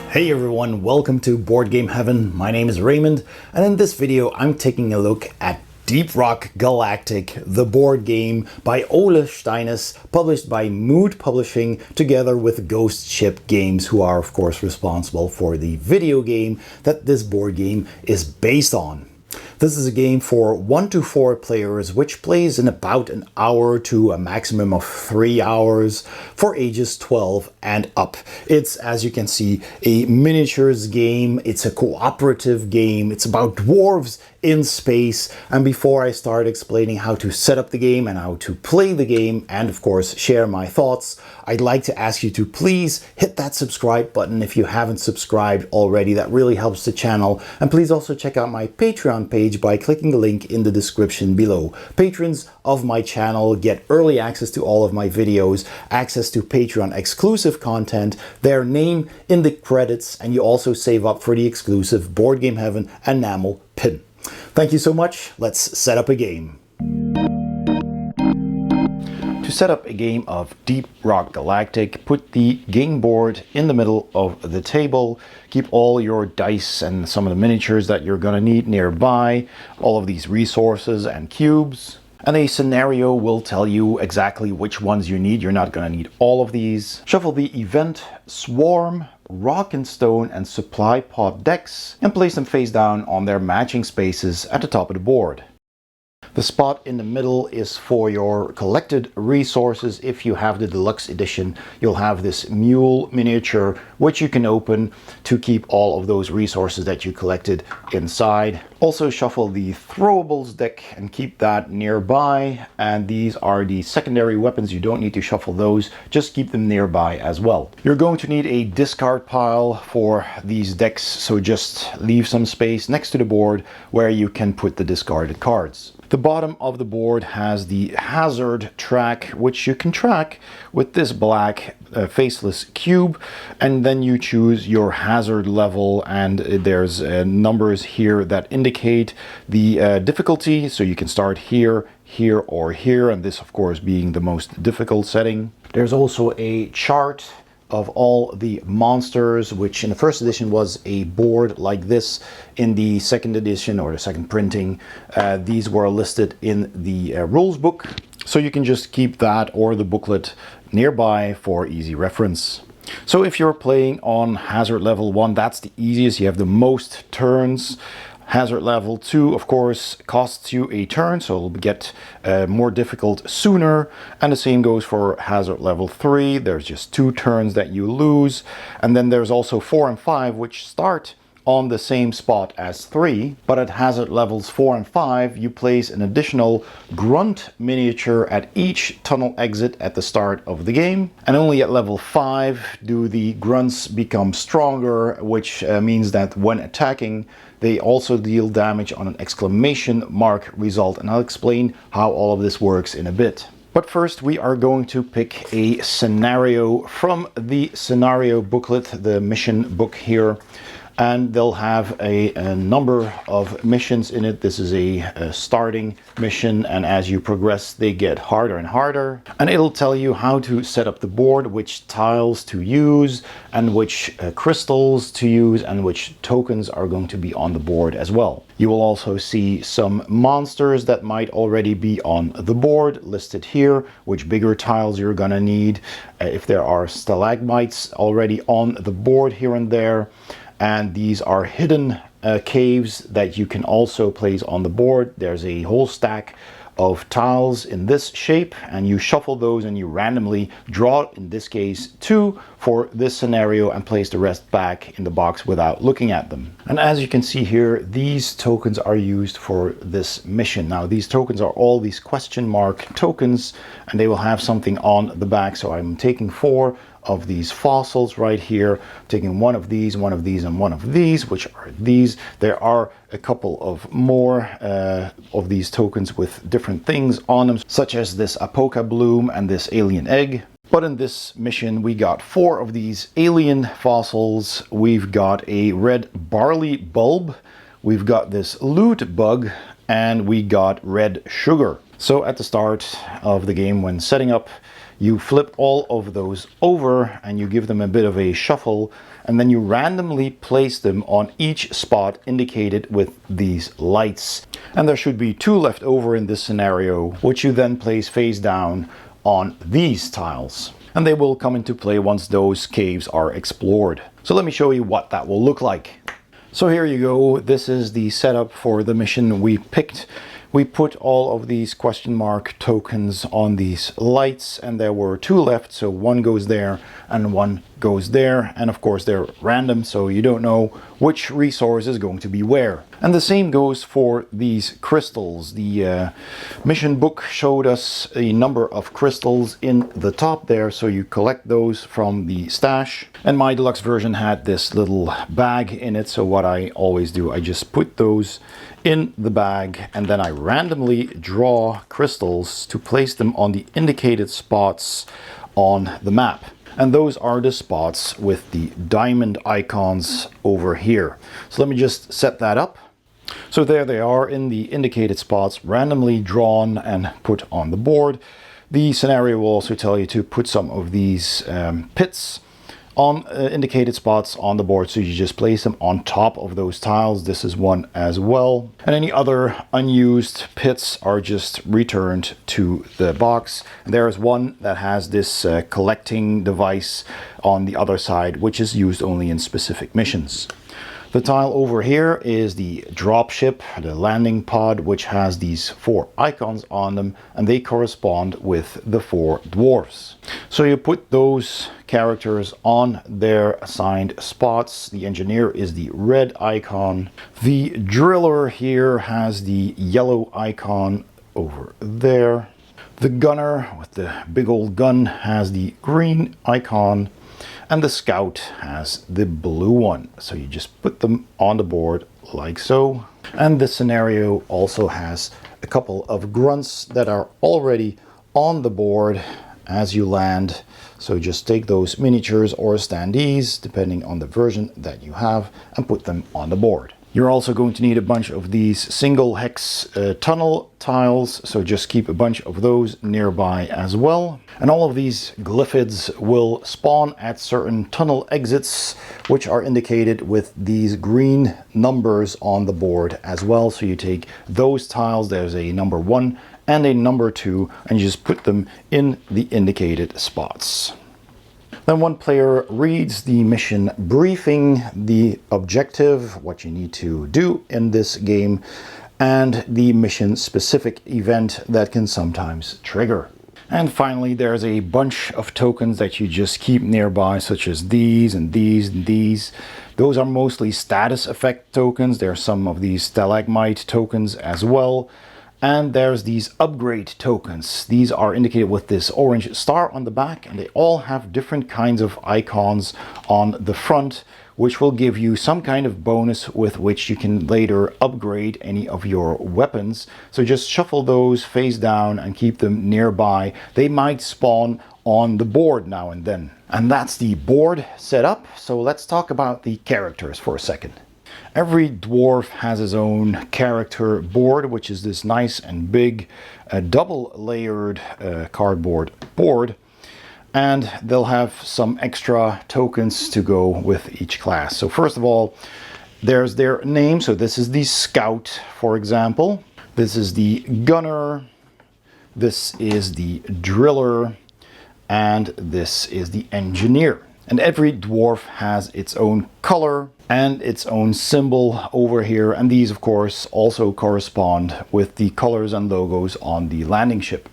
Hey everyone, welcome to Board Game Heaven. My name is Raymond, and in this video I'm taking a look at Deep Rock Galactic, the board game by Ole Steines, published by Mood Publishing together with Ghost Ship Games, who are of course responsible for the video game that this board game is based on. This is a game for 1 to 4 players, which plays in about an hour to a maximum of 3 hours for ages 12 and up. It's, as you can see, a miniatures game. It's a cooperative game. It's about dwarves in space. And before I start explaining how to set up the game and how to play the game, and of course share my thoughts, I'd like to ask you to please hit that subscribe button if you haven't subscribed already. That really helps the channel. And please also check out my Patreon page by clicking the link in the description below. Patrons of my channel get early access to all of my videos, access to Patreon exclusive content, their name in the credits, and you also save up for the exclusive Board Game Heaven enamel pin. Thank you so much. Let's set up a game. To set up a game of Deep Rock Galactic, put the game board in the middle of the table. Keep all your dice and some of the miniatures that you're going to need nearby, all of these resources and cubes. And a scenario will tell you exactly which ones you need. You're not going to need all of these. Shuffle the event, swarm, rock and stone and supply pod decks and place them face down on their matching spaces at the top of the board. The spot in the middle is for your collected resources. If you have the deluxe edition, you'll have this mule miniature, which you can open to keep all of those resources that you collected inside. Also shuffle the throwables deck and keep that nearby. And these are the secondary weapons. You don't need to shuffle those, just keep them nearby as well. You're going to need a discard pile for these decks, so just leave some space next to the board where you can put the discarded cards. The bottom of the board has the hazard track, which you can track with this black faceless cube, and then you choose your hazard level, and there's numbers here that indicate the difficulty, so you can start here, here or here, and this of course being the most difficult setting. There's also a chart of all the monsters, which in the first edition was a board like this. In the second edition, or the second printing, these were listed in the rules book, so you can just keep that or the booklet nearby for easy reference. So if you're playing on hazard level 1, that's the easiest. You have the most turns. Hazard level 2, of course, costs you a turn, so it'll get more difficult sooner. And the same goes for hazard level 3. There's just 2 turns that you lose. And then there's also 4 and 5, which start on the same spot as 3. But at hazard levels 4 and 5, you place an additional grunt miniature at each tunnel exit at the start of the game. And only at level 5 do the grunts become stronger, which means that when attacking, they also deal damage on an exclamation mark result, and I'll explain how all of this works in a bit. But first we are going to pick a scenario from the scenario booklet, the mission book here. And they'll have a number of missions in it. This is a starting mission, and as you progress they get harder and harder. And it'll tell you how to set up the board, which tiles to use, and which crystals to use, and which tokens are going to be on the board as well. You will also see some monsters that might already be on the board listed here, which bigger tiles you're gonna need, if there are stalagmites already on the board here and there. And these are hidden caves that you can also place on the board. There's a whole stack of tiles in this shape, and you shuffle those and you randomly draw, in this case 2 for this scenario, and place the rest back in the box without looking at them. And as you can see here, these tokens are used for this mission. Now these tokens are all these question mark tokens, and they will have something on the back. So I'm taking 4 of these fossils right here, taking one of these, and one of these, which are these. There are a couple of more of these tokens with different things on them, such as this apoca bloom and this alien egg. But in this mission we got 4 of these alien fossils. We've got a red barley bulb, we've got this loot bug, and we got red sugar. So at the start of the game, when setting up, you flip all of those over and you give them a bit of a shuffle, and then you randomly place them on each spot indicated with these lights. And there should be 2 left over in this scenario, which you then place face down on these tiles. And they will come into play once those caves are explored. So let me show you what that will look like. So here you go. This is the setup for the mission we picked. We put all of these question mark tokens on these lights, and there were 2 left, so 1 goes there and 1 goes there, and of course they're random, so you don't know which resource is going to be where. And the same goes for these crystals. The mission book showed us a number of crystals in the top there, so you collect those from the stash. And my deluxe version had this little bag in it, so what I always do, I just put those in the bag, and then I randomly draw crystals to place them on the indicated spots on the map. And those are the spots with the diamond icons over here. So let me just set that up. So there they are in the indicated spots, randomly drawn and put on the board. The scenario will also tell you to put some of these pits on indicated spots on the board, so you just place them on top of those tiles. This is one as well, and any other unused pits are just returned to the box. And there is one that has this collecting device on the other side, which is used only in specific missions. The tile over here is the dropship, the landing pod, which has these 4 icons on them, and they correspond with the 4 dwarfs. So you put those characters on their assigned spots. The engineer is the red icon. The driller here has the yellow icon over there. The gunner with the big old gun has the green icon. And the scout has the blue one. So you just put them on the board like so. And the scenario also has a couple of grunts that are already on the board as you land. So just take those miniatures or standees, depending on the version that you have, and put them on the board. You're also going to need a bunch of these single hex tunnel tiles, so just keep a bunch of those nearby as well. And all of these glyphids will spawn at certain tunnel exits, which are indicated with these green numbers on the board as well. So you take those tiles, there's a number 1 and a number 2, and you just put them in the indicated spots. Then one player reads the mission briefing, the objective, what you need to do in this game, and the mission specific event that can sometimes trigger. And finally, there's a bunch of tokens that you just keep nearby, such as these and these and these. Those are mostly status effect tokens. There are some of these stalagmite tokens as well. And there's these upgrade tokens. These are indicated with this orange star on the back, and they all have different kinds of icons on the front, which will give you some kind of bonus with which you can later upgrade any of your weapons. So just shuffle those face down and keep them nearby. They might spawn on the board now and then. And that's the board set up. So let's talk about the characters for a second. Every dwarf has his own character board, which is this nice and big double layered cardboard board. And they'll have some extra tokens to go with each class. So first of all, there's their name. So this is the scout, for example. This is the gunner. This is the driller. And this is the engineer. And every dwarf has its own color and its own symbol over here. And these, of course, also correspond with the colors and logos on the landing ship.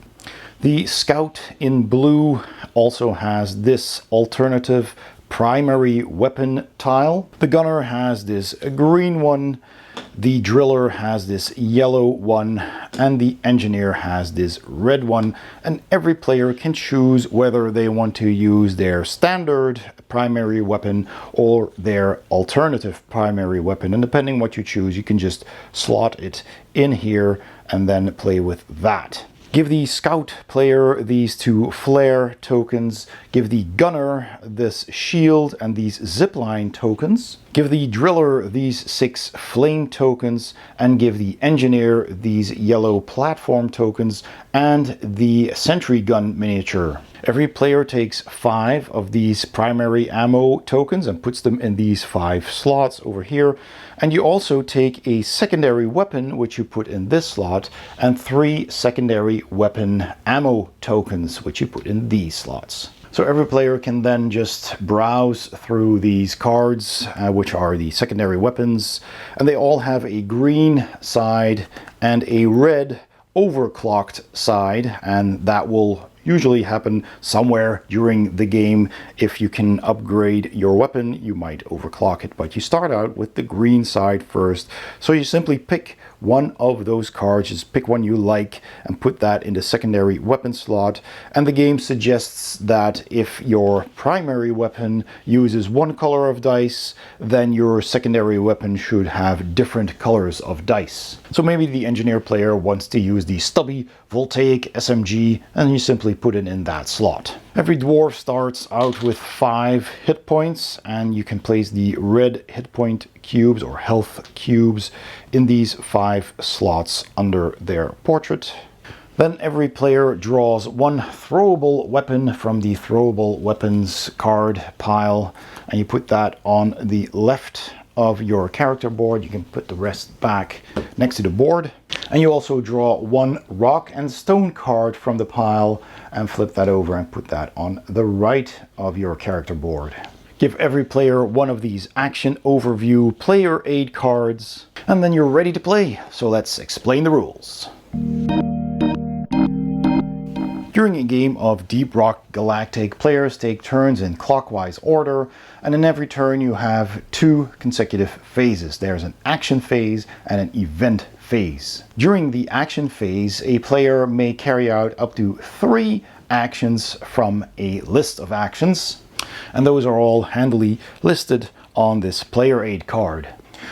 The scout in blue also has this alternative primary weapon tile. The gunner has this green one. The driller has this yellow one, and the engineer has this red one. And every player can choose whether they want to use their standard primary weapon or their alternative primary weapon. And depending what you choose, you can just slot it in here and then play with that. Give the scout player these 2 flare tokens. Give the gunner this shield and these zipline tokens. Give the driller these 6 flame tokens, and give the engineer these yellow platform tokens and the sentry gun miniature. Every player takes 5 of these primary ammo tokens and puts them in these 5 slots over here. And you also take a secondary weapon, which you put in this slot, and 3 secondary weapon ammo tokens, which you put in these slots. So every player can then just browse through these cards, which are the secondary weapons, and they all have a green side and a red overclocked side, and that will usually happen somewhere during the game. If you can upgrade your weapon, you might overclock it, but you start out with the green side first. So you simply pick one of those cards, just pick one you like and put that in the secondary weapon slot. And the game suggests that if your primary weapon uses one color of dice, then your secondary weapon should have different colors of dice. So maybe the engineer player wants to use the stubby voltaic SMG, and you simply put it in that slot. Every dwarf starts out with 5 hit points, and you can place the red hit point cubes or health cubes in these 5 slots under their portrait. Then every player draws 1 throwable weapon from the throwable weapons card pile, and you put that on the left of your character board. You can put the rest back next to the board. And you also draw 1 rock and stone card from the pile and flip that over and put that on the right of your character board. Give every player one of these action overview player aid cards, and then you're ready to play. So let's explain the rules. During a game of Deep Rock Galactic, players take turns in clockwise order, and in every turn you have 2 consecutive phases. There's an action phase and an event phase. During the action phase, a player may carry out up to 3 actions from a list of actions, and those are all handily listed on this player aid card.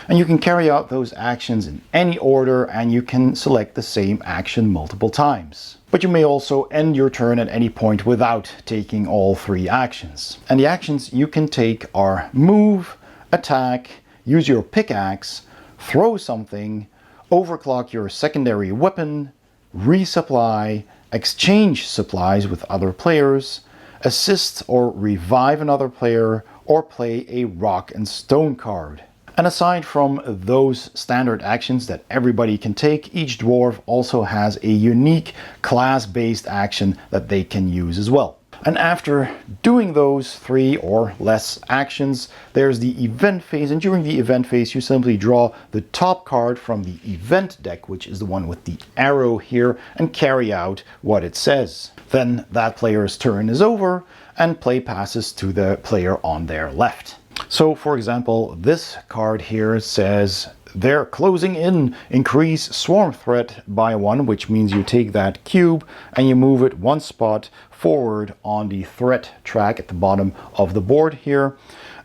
And you can carry out those actions in any order, and you can select the same action multiple times. But you may also end your turn at any point without taking all 3 actions. And the actions you can take are move, attack, use your pickaxe, throw something, overclock your secondary weapon, resupply, exchange supplies with other players, assist or revive another player, or play a rock and stone card. And aside from those standard actions that everybody can take, each dwarf also has a unique class-based action that they can use as well. And after doing those 3 or less actions, there's the event phase, and during the event phase you simply draw the top card from the event deck, which is the one with the arrow here, and carry out what it says. Then that player's turn is over, and play passes to the player on their left. So for example, this card here says they're closing in, increase swarm threat by 1, which means you take that cube and you move it 1 spot forward on the threat track at the bottom of the board here.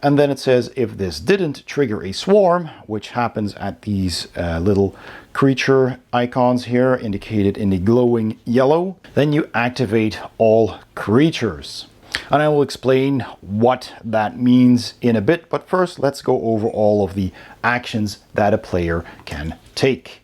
And then it says if this didn't trigger a swarm, which happens at these little creature icons here indicated in the glowing yellow, then you activate all creatures. And I will explain what that means in a bit, but first let's go over all of the actions that a player can take.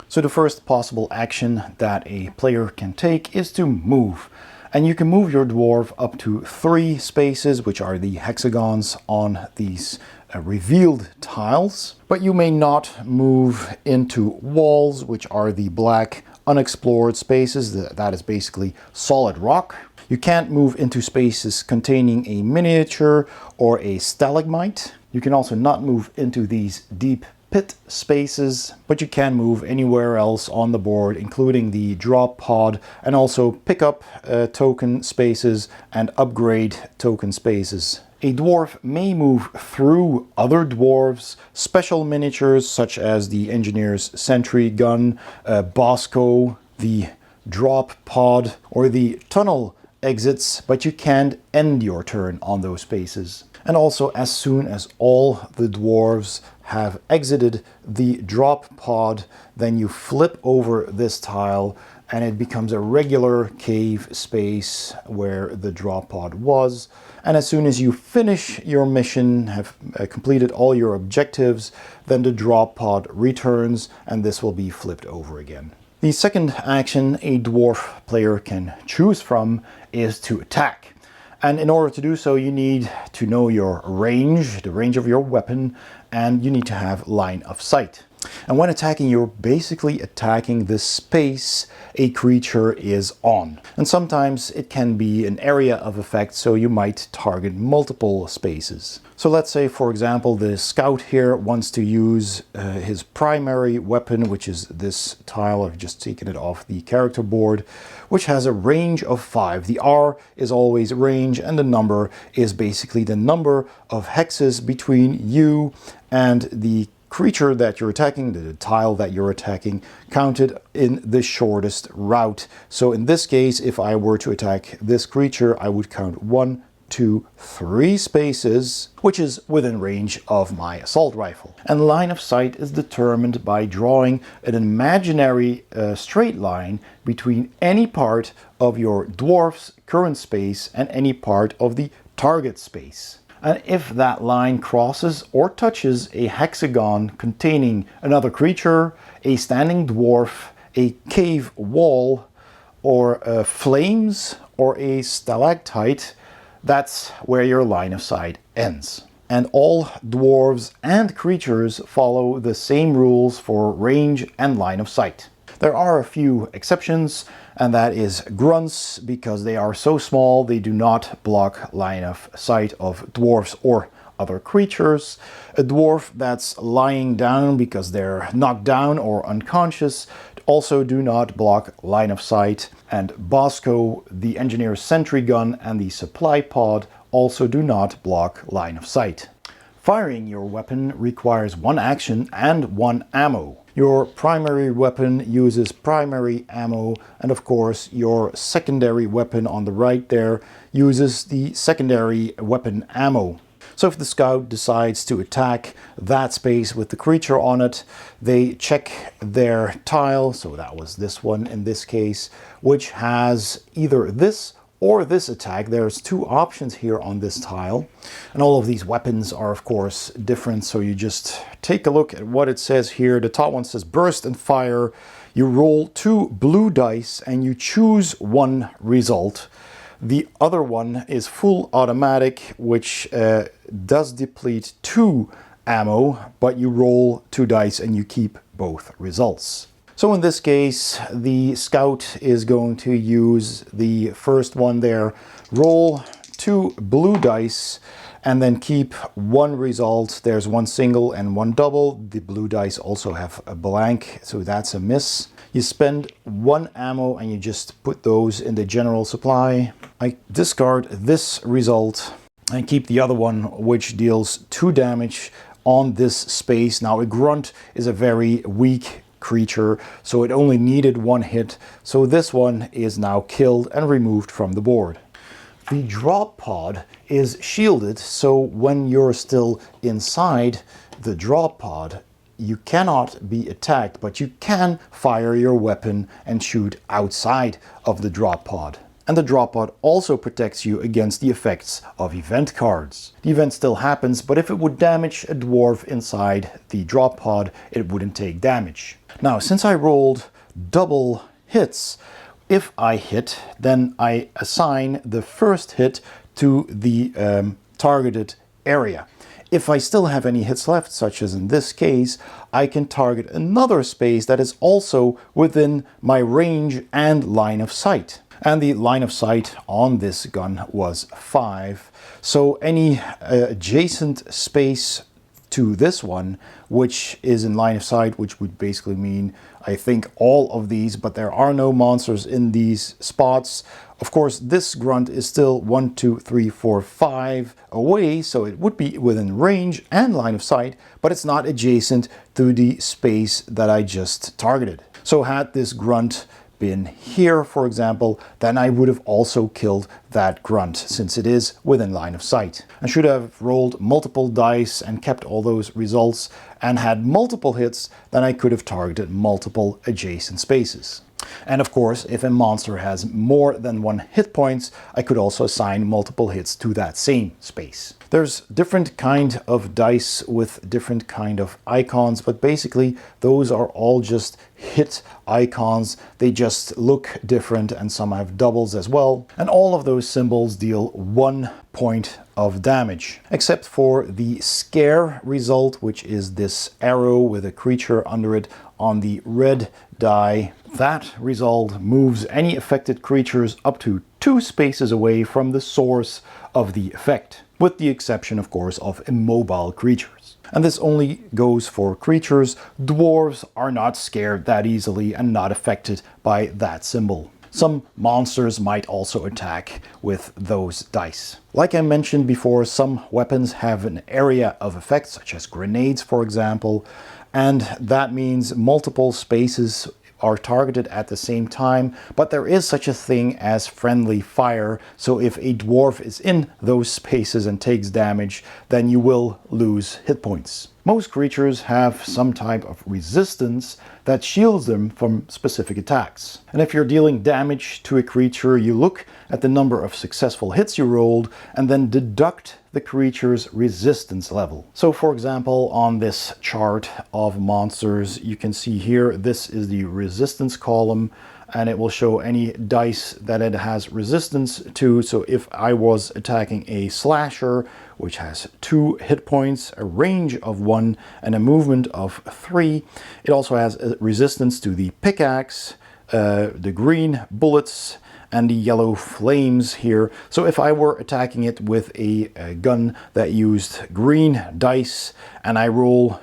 So the first possible action that a player can take is to move. And you can move your dwarf up to 3 spaces, which are the hexagons on these revealed tiles. But you may not move into walls, which are the black unexplored spaces. That is basically solid rock. You can't move into spaces containing a miniature or a stalagmite. You can also not move into these deep pit spaces, but you can move anywhere else on the board, including the drop pod, and also pick up token spaces and upgrade token spaces. A dwarf may move through other dwarves, special miniatures such as the engineer's sentry gun, Bosco, the drop pod, or the tunnel exits, but you can't end your turn on those spaces. And also, as soon as all the dwarves have exited the drop pod, then you flip over this tile and it becomes a regular cave space where the drop pod was. And as soon as you finish your mission, have completed all your objectives, then the drop pod returns and this will be flipped over again. The second action a dwarf player can choose from is to attack. And in order to do so, you need to know your range, the range of your weapon, and you need to have line of sight. And when attacking, you're basically attacking the space a creature is on. And sometimes it can be an area of effect, so you might target multiple spaces. So let's say, for example, the scout here wants to use his primary weapon, which is this tile. I've just taken it off the character board, which has a range of 5. The R is always range, and the number is basically the number of hexes between you and the creature that you're attacking, the tile that you're attacking, counted in the shortest route. So in this case, if I were to attack this creature, I would count 1, 2, 3 spaces, which is within range of my assault rifle. And line of sight is determined by drawing an imaginary straight line between any part of your dwarf's current space and any part of the target space. And if that line crosses or touches a hexagon containing another creature, a standing dwarf, a cave wall, or flames, or a stalactite, that's where your line of sight ends. And all dwarves and creatures follow the same rules for range and line of sight. There are a few exceptions, and that is grunts, because they are so small they do not block line of sight of dwarfs or other creatures. A dwarf that's lying down because they're knocked down or unconscious also do not block line of sight. And Bosco, the engineer's sentry gun, and the supply pod also do not block line of sight. Firing your weapon requires 1 action and 1 ammo. Your primary weapon uses primary ammo, and of course your secondary weapon on the right there uses the secondary weapon ammo. So if the scout decides to attack that space with the creature on it, they check their tile, so that was this one in this case, which has either this or this attack. There's 2 options here on this tile, and all of these weapons are of course different, so you just take a look at what it says here. The top one says burst and fire. You roll 2 blue dice and you choose 1 result. The other one is full automatic, which does deplete 2 ammo, but you roll 2 dice and you keep both results. So in this case, the scout is going to use the first one there, roll 2 blue dice, and then keep 1 result. There's 1 single and 1 double. The blue dice also have a blank, so that's a miss. You spend 1 ammo and you just put those in the general supply. I discard this result and keep the other one, which deals 2 damage on this space. Now a grunt is a very weak creature, so it only needed 1 hit, so this one is now killed and removed from the board. The drop pod is shielded, so when you're still inside the drop pod, you cannot be attacked, but you can fire your weapon and shoot outside of the drop pod. And the drop pod also protects you against the effects of event cards. The event still happens, but if it would damage a dwarf inside the drop pod, it wouldn't take damage. Now, since I rolled double hits, if I hit, then I assign the first hit to the targeted area. If I still have any hits left, such as in this case, I can target another space that is also within my range and line of sight. And the line of sight on this gun was 5. So any adjacent space to this one, which is in line of sight, which would basically mean, I think, all of these, but there are no monsters in these spots. Of course, this grunt is still 1, 2, 3, 4, 5 away, so it would be within range and line of sight, but it's not adjacent to the space that I just targeted. So had this grunt been here, for example, then I would have also killed that grunt, since it is within line of sight. I should have rolled multiple dice and kept all those results and had multiple hits, then I could have targeted multiple adjacent spaces. And of course, if a monster has more than 1 hit points, I could also assign multiple hits to that same space. There's different kind of dice with different kind of icons, but basically those are all just hit icons. They just look different, and some have doubles as well. And all of those symbols deal 1 point of damage, except for the scare result, which is this arrow with a creature under it on the red die. That result moves any affected creatures up to 2 spaces away from the source of the effect, with the exception, of course, of immobile creatures. And this only goes for creatures. Dwarves are not scared that easily and not affected by that symbol. Some monsters might also attack with those dice. Like I mentioned before, some weapons have an area of effect, such as grenades, for example, and that means multiple spaces are targeted at the same time, but there is such a thing as friendly fire, so if a dwarf is in those spaces and takes damage, then you will lose hit points. Most creatures have some type of resistance that shields them from specific attacks. And if you're dealing damage to a creature, you look at the number of successful hits you rolled and then deduct the creature's resistance level. So for example, on this chart of monsters, you can see here, this is the resistance column, and it will show any dice that it has resistance to. So if I was attacking a slasher, which has 2 hit points, a range of 1, and a movement of 3, it also has a resistance to the pickaxe, the green bullets, and the yellow flames here. So if I were attacking it with a gun that used green dice and I roll,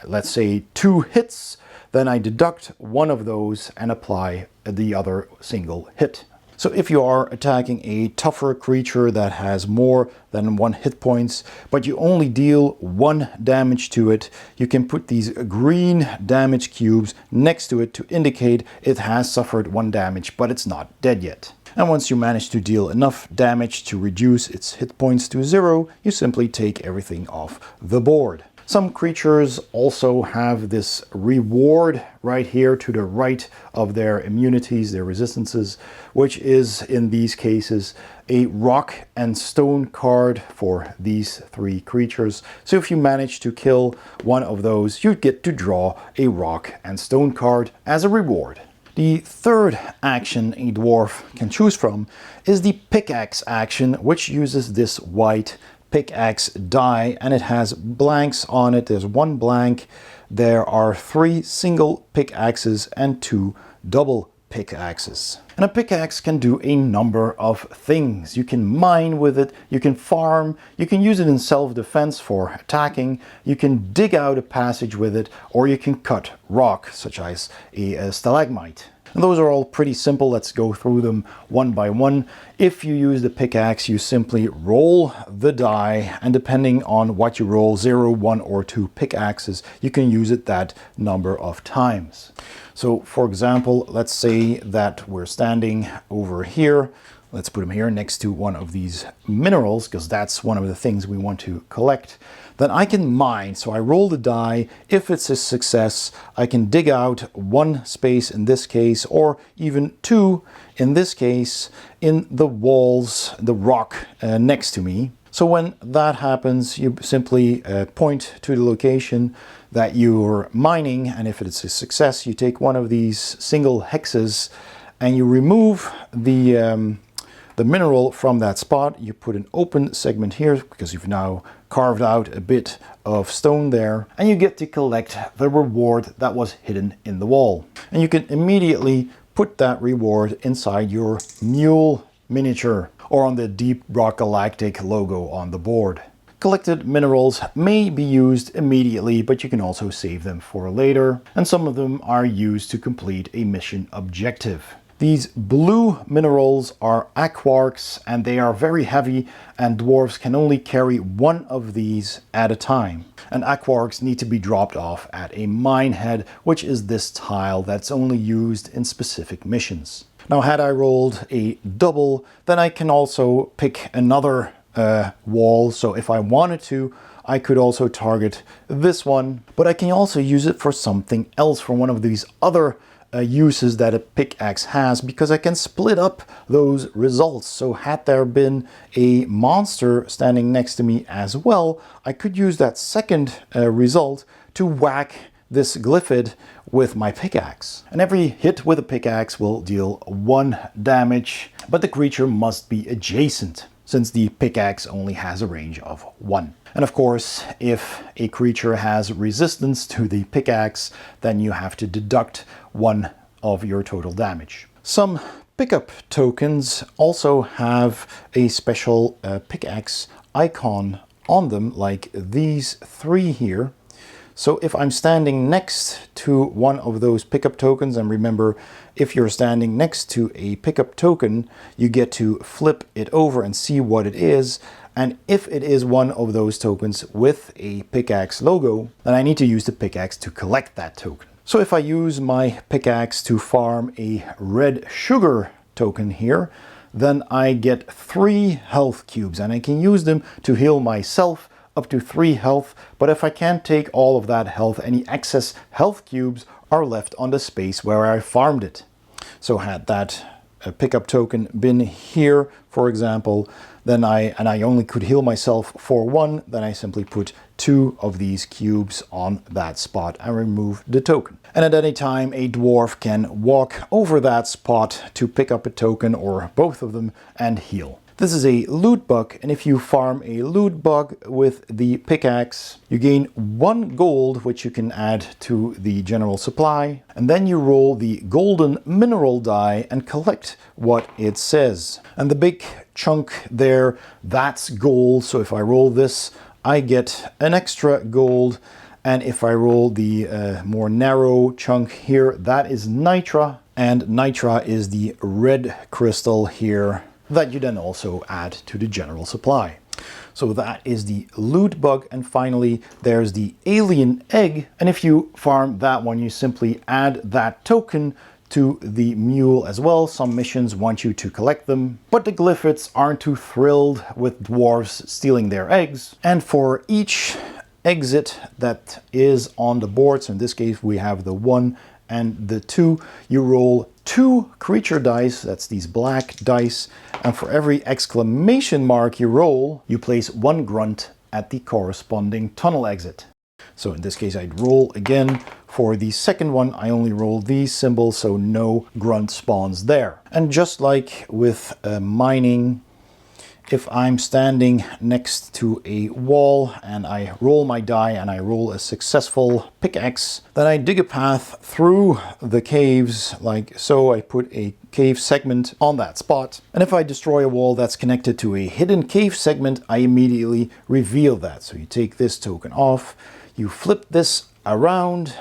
let's say, 2 hits, then I deduct one of those and apply the other single hit. So if you are attacking a tougher creature that has more than 1 hit points, but you only deal 1 damage to it, you can put these green damage cubes next to it to indicate it has suffered 1 damage, but it's not dead yet. And once you manage to deal enough damage to reduce its hit points to 0, you simply take everything off the board. Some creatures also have this reward right here to the right of their immunities, their resistances, which is in these cases a rock and stone card for these 3 creatures. So if you manage to kill one of those, you get to draw a rock and stone card as a reward. The third action a dwarf can choose from is the pickaxe action, which uses this white pickaxe die, and it has blanks on it. There's 1 blank. There are 3 single pickaxes and 2 double pickaxes. And a pickaxe can do a number of things. You can mine with it, you can farm, you can use it in self-defense for attacking, you can dig out a passage with it, or you can cut rock, such as a stalagmite. And those are all pretty simple. Let's go through them one by one. If you use the pickaxe, you simply roll the die, and depending on what you roll, 0, 1, or 2 pickaxes, you can use it that number of times. So for example, let's say that we're standing over here. Let's put them here next to one of these minerals, because that's one of the things we want to collect. Then I can mine, so I roll the die. If it's a success, I can dig out 1 space in this case, or even 2 in this case, in the walls, the rock next to me. So when that happens, you simply point to the location that you're mining, and if it's a success, you take one of these single hexes and you remove the mineral from that spot. You put an open segment here because you've now carved out a bit of stone there, and you get to collect the reward that was hidden in the wall. And you can immediately put that reward inside your mule miniature or on the Deep Rock Galactic logo on the board. Collected minerals may be used immediately, but you can also save them for later, and some of them are used to complete a mission objective. These blue minerals are aquarks, and they are very heavy, and dwarves can only carry 1 of these at a time. And aquarks need to be dropped off at a mine head, which is this tile that's only used in specific missions. Now, had I rolled a double, then I can also pick another wall. So if I wanted to, I could also target this one, but I can also use it for something else, for one of these other uses that a pickaxe has, because I can split up those results. So had there been a monster standing next to me as well, I could use that second result to whack this glyphid with my pickaxe. And every hit with a pickaxe will deal 1 damage, but the creature must be adjacent, since the pickaxe only has a range of 1. And of course, if a creature has resistance to the pickaxe, then you have to deduct 1 of your total damage. Some pickup tokens also have a special pickaxe icon on them, like these 3 here. So if I'm standing next to one of those pickup tokens, and remember, if you're standing next to a pickup token, you get to flip it over and see what it is. And if it is one of those tokens with a pickaxe logo, then I need to use the pickaxe to collect that token. So if I use my pickaxe to farm a red sugar token here, then I get 3 health cubes, and I can use them to heal myself up to 3 health. But if I can't take all of that health, any excess health cubes are left on the space where I farmed it. So had that pickup token been here, for example, then I only could heal myself for 1, then I simply put 2 of these cubes on that spot and remove the token. And at any time, a dwarf can walk over that spot to pick up a token or both of them and heal. This is a loot bug, and if you farm a loot bug with the pickaxe, you gain 1 gold, which you can add to the general supply, and then you roll the golden mineral die and collect what it says. And the big chunk there, that's gold, so if I roll this, I get an extra gold, and if I roll the more narrow chunk here, that is nitra, and nitra is the red crystal here that you then also add to the general supply. So that is the loot bug. And finally, there's the alien egg. And if you farm that one, you simply add that token to the mule as well. Some missions want you to collect them, but the glyphids aren't too thrilled with dwarves stealing their eggs. And for each exit that is on the board, so in this case we have the 1 and the 2, you roll 2 creature dice, that's these black dice, and for every exclamation mark you roll, you place 1 grunt at the corresponding tunnel exit. So in this case I'd roll again. For the second one, I only roll these symbols, so no grunt spawns there. And just like with mining, if I'm standing next to a wall and I roll my die and I roll a successful pickaxe, then I dig a path through the caves like so. I put a cave segment on that spot. And if I destroy a wall that's connected to a hidden cave segment, I immediately reveal that. So you take this token off, you flip this around,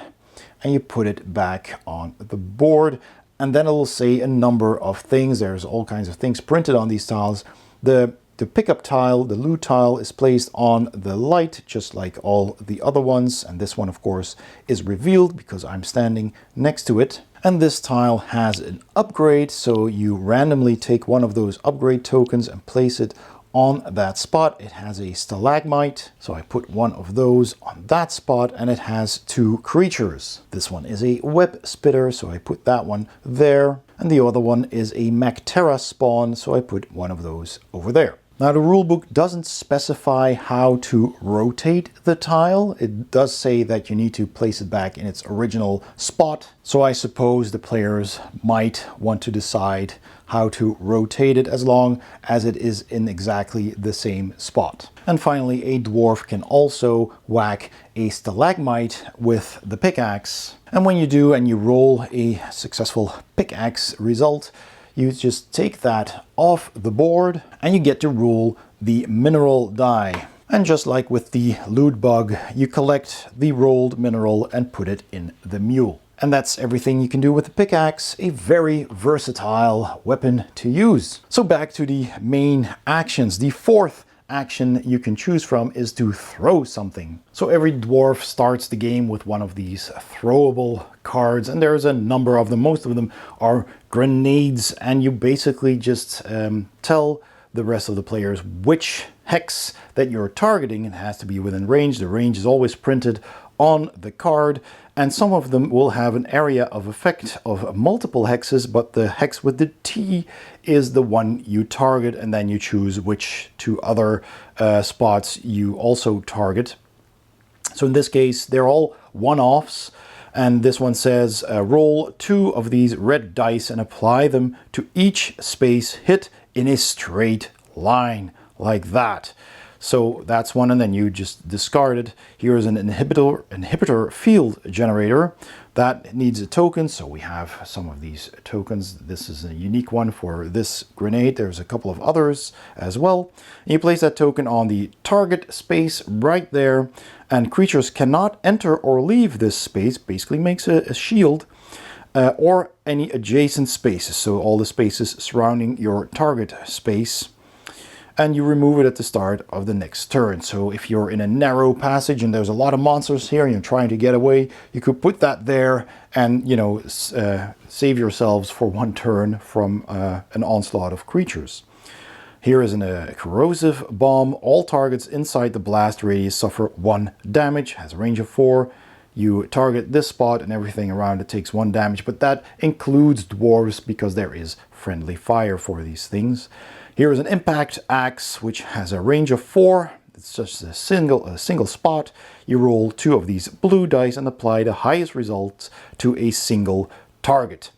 and you put it back on the board. And then it will say a number of things. There's all kinds of things printed on these tiles. The pickup tile, the loot tile, is placed on the light, just like all the other ones. And this one, of course, is revealed because I'm standing next to it. And this tile has an upgrade, so you randomly take one of those upgrade tokens and place it on that spot. It has a stalagmite, so I put 1 of those on that spot, and it has 2 creatures. This one is a web spitter, so I put that one there. And the other one is a Mactera spawn, so I put 1 of those over there. Now the rulebook doesn't specify how to rotate the tile. It does say that you need to place it back in its original spot. So I suppose the players might want to decide how to rotate it as long as it is in exactly the same spot. And finally, a dwarf can also whack a stalagmite with the pickaxe. And when you do and you roll a successful pickaxe result, you just take that off the board and you get to roll the mineral die. And just like with the loot bug, you collect the rolled mineral and put it in the mule. And that's everything you can do with the pickaxe, a very versatile weapon to use. So back to the main actions. The 4th action you can choose from is to throw something. So every dwarf starts the game with one of these throwable cards, and there's a number of them. Most of them are grenades, and you basically just tell the rest of the players which hex that you're targeting. It has to be within range. The range is always printed on the card, and some of them will have an area of effect of multiple hexes, but the hex with the T is the one you target, and then you choose which two other spots you also target. So in this case, they're all one-offs, and this one says roll 2 of these red dice and apply them to each space hit in a straight line, like that. So that's one, and then you just discard it. Here is an inhibitor field generator that needs a token, so we have some of these tokens. This is a unique one for this grenade. There's a couple of others as well. And you place that token on the target space right there, and creatures cannot enter or leave this space. Basically makes a shield, or any adjacent spaces, so all the spaces surrounding your target space. And you remove it at the start of the next turn. So if you're in a narrow passage and there's a lot of monsters here and you're trying to get away, you could put that there and, you know, save yourselves for one turn from an onslaught of creatures. Here is a corrosive bomb. All targets inside the blast radius suffer 1 damage, has a range of 4. You target this spot and everything around it takes 1 damage, but that includes dwarves because there is friendly fire for these things. Here is an impact axe, which has a range of 4. It's just a single spot. You roll 2 of these blue dice and apply the highest results to a single target.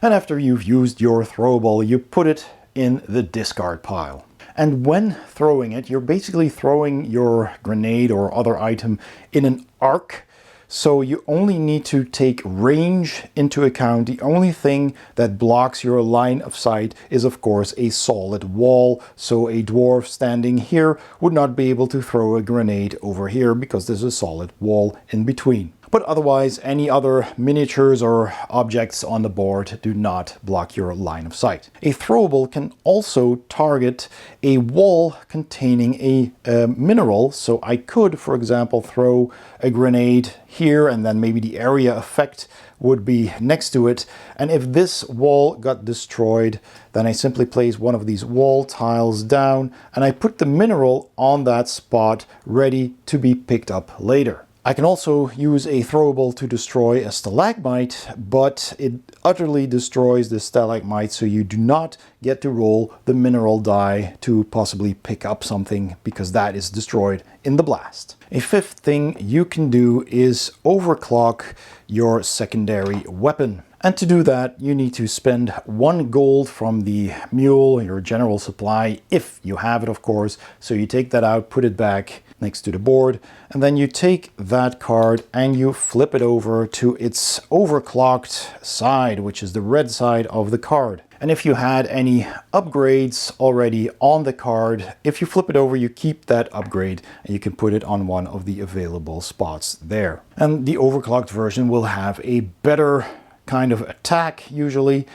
And after you've used your throwable, you put it in the discard pile. And when throwing it, you're basically throwing your grenade or other item in an arc. So you only need to take range into account. The only thing that blocks your line of sight is, of course, a solid wall. So a dwarf standing here would not be able to throw a grenade over here because there's a solid wall in between. But otherwise, any other miniatures or objects on the board do not block your line of sight. A throwable can also target a wall containing a mineral. So I could, for example, throw a grenade here and then maybe the area effect would be next to it. And if this wall got destroyed, then I simply place one of these wall tiles down and I put the mineral on that spot ready to be picked up later. I can also use a throwable to destroy a stalagmite, but it utterly destroys the stalagmite, so you do not get to roll the mineral die to possibly pick up something because that is destroyed in the blast. A fifth thing you can do is overclock your secondary weapon. And to do that, you need to spend 1 gold from the mule, your general supply, if you have it, of course. So you take that out, put it back next to the board, and then you take that card and you flip it over to its overclocked side, which is the red side of the card. And if you had any upgrades already on the card, if you flip it over, you keep that upgrade and you can put it on one of the available spots there. And the overclocked version will have a better kind of attack usually,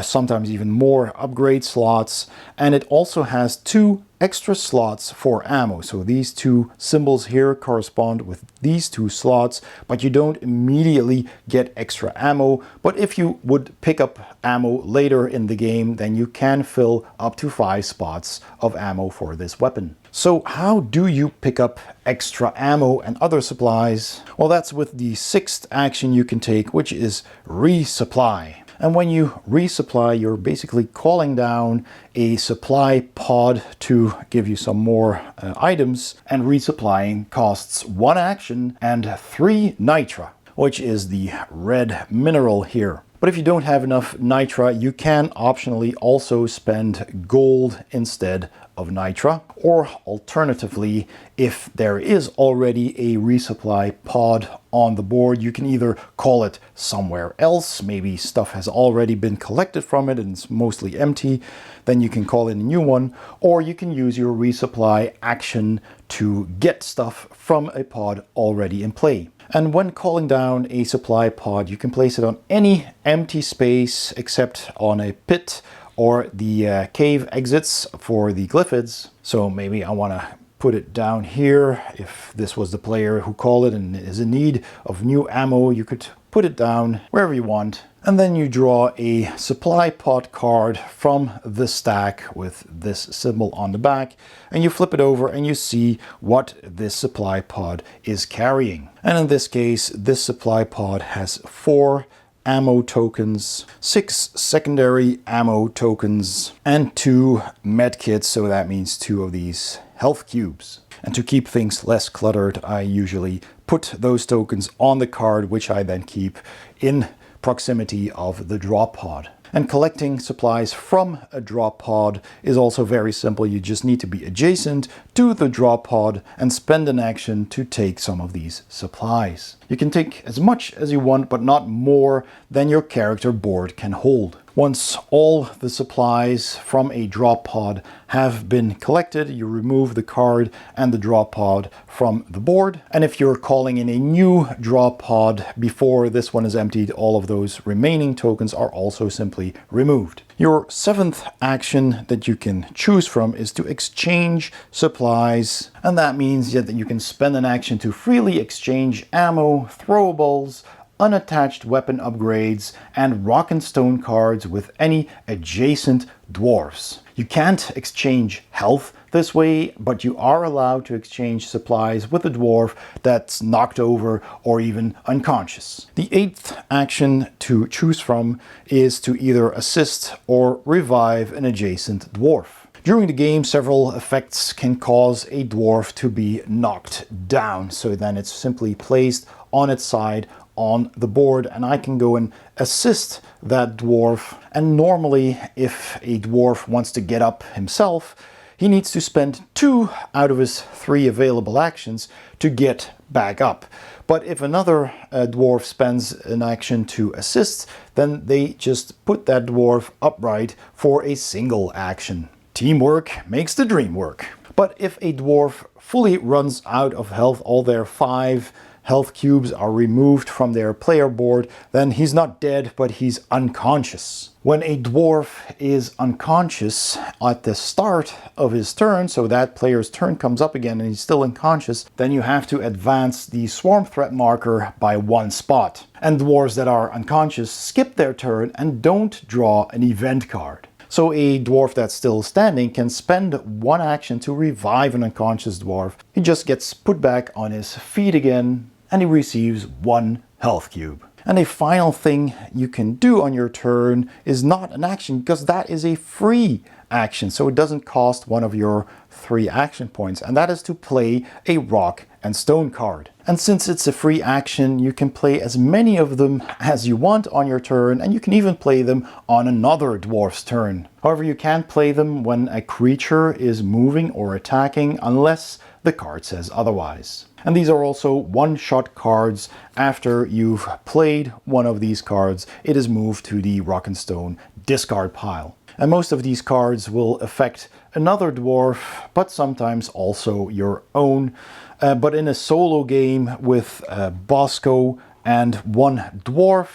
sometimes even more upgrade slots, and it also has 2 extra slots for ammo. So these 2 symbols here correspond with these 2 slots, but you don't immediately get extra ammo. But if you would pick up ammo later in the game, then you can fill up to 5 spots of ammo for this weapon. So how do you pick up extra ammo and other supplies? Well, that's with the 6th action you can take, which is resupply. And when you resupply, you're basically calling down a supply pod to give you some more items. And resupplying costs 1 action and 3 nitra, which is the red mineral here. But if you don't have enough nitra, you can optionally also spend gold instead of nitra. Or alternatively, if there is already a resupply pod on the board, you can either call it somewhere else. Maybe stuff has already been collected from it and it's mostly empty. Then you can call in a new one. Or you can use your resupply action to get stuff from a pod already in play. And when calling down a supply pod, you can place it on any empty space except on a pit or the cave exits for the glyphids. So maybe I want to put it down here. If this was the player who called it and is in need of new ammo, you could put it down wherever you want. And then you draw a supply pod card from the stack with this symbol on the back, and you flip it over and you see what this supply pod is carrying. And in this case, this supply pod has 4 ammo tokens, 6 secondary ammo tokens, and 2 med kits, so that means 2 of these health cubes. And to keep things less cluttered, I usually put those tokens on the card, which I then keep in proximity of the drop pod. And collecting supplies from a drop pod is also very simple. You just need to be adjacent to the drop pod and spend an action to take some of these supplies. You can take as much as you want, but not more than your character board can hold. Once all the supplies from a drop pod have been collected, you remove the card and the drop pod from the board. And if you're calling in a new drop pod before this one is emptied, all of those remaining tokens are also simply removed. Your 7th action that you can choose from is to exchange supplies. And that means that you can spend an action to freely exchange ammo, throwables, unattached weapon upgrades, and rock and stone cards with any adjacent dwarfs. You can't exchange health this way, but you are allowed to exchange supplies with a dwarf that's knocked over or even unconscious. The 8th action to choose from is to either assist or revive an adjacent dwarf. During the game, several effects can cause a dwarf to be knocked down, so then it's simply placed on its side on the board, and I can go and assist that dwarf. And normally, if a dwarf wants to get up himself, he needs to spend 2 out of his 3 available actions to get back up. But if another dwarf spends an action to assist, then they just put that dwarf upright for a single action. Teamwork makes the dream work. But if a dwarf fully runs out of health, all their 5 health cubes are removed from their player board, then he's not dead, but he's unconscious. When a dwarf is unconscious at the start of his turn, so that player's turn comes up again and he's still unconscious, then you have to advance the swarm threat marker by 1 spot. And dwarves that are unconscious skip their turn and don't draw an event card. So a dwarf that's still standing can spend 1 action to revive an unconscious dwarf. He just gets put back on his feet again, and he receives 1 health cube. And a final thing you can do on your turn is not an action, because that is a free action, so it doesn't cost one of your 3 action points, and that is to play a rock and stone card. And since it's a free action, you can play as many of them as you want on your turn, and you can even play them on another dwarf's turn. However, you can't play them when a creature is moving or attacking unless the card says otherwise. And these are also one-shot cards. After you've played one of these cards, it is moved to the rock and stone discard pile. And most of these cards will affect another dwarf, but sometimes also your own. But in a solo game with Bosco and 1 dwarf,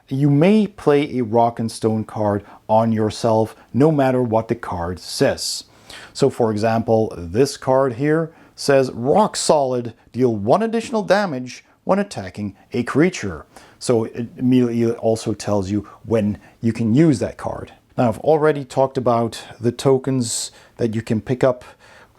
you may play a rock and stone card on yourself, no matter what the card says. So for example, this card here says rock solid, deal 1 additional damage when attacking a creature. So it immediately also tells you when you can use that card. Now, I've already talked about the tokens that you can pick up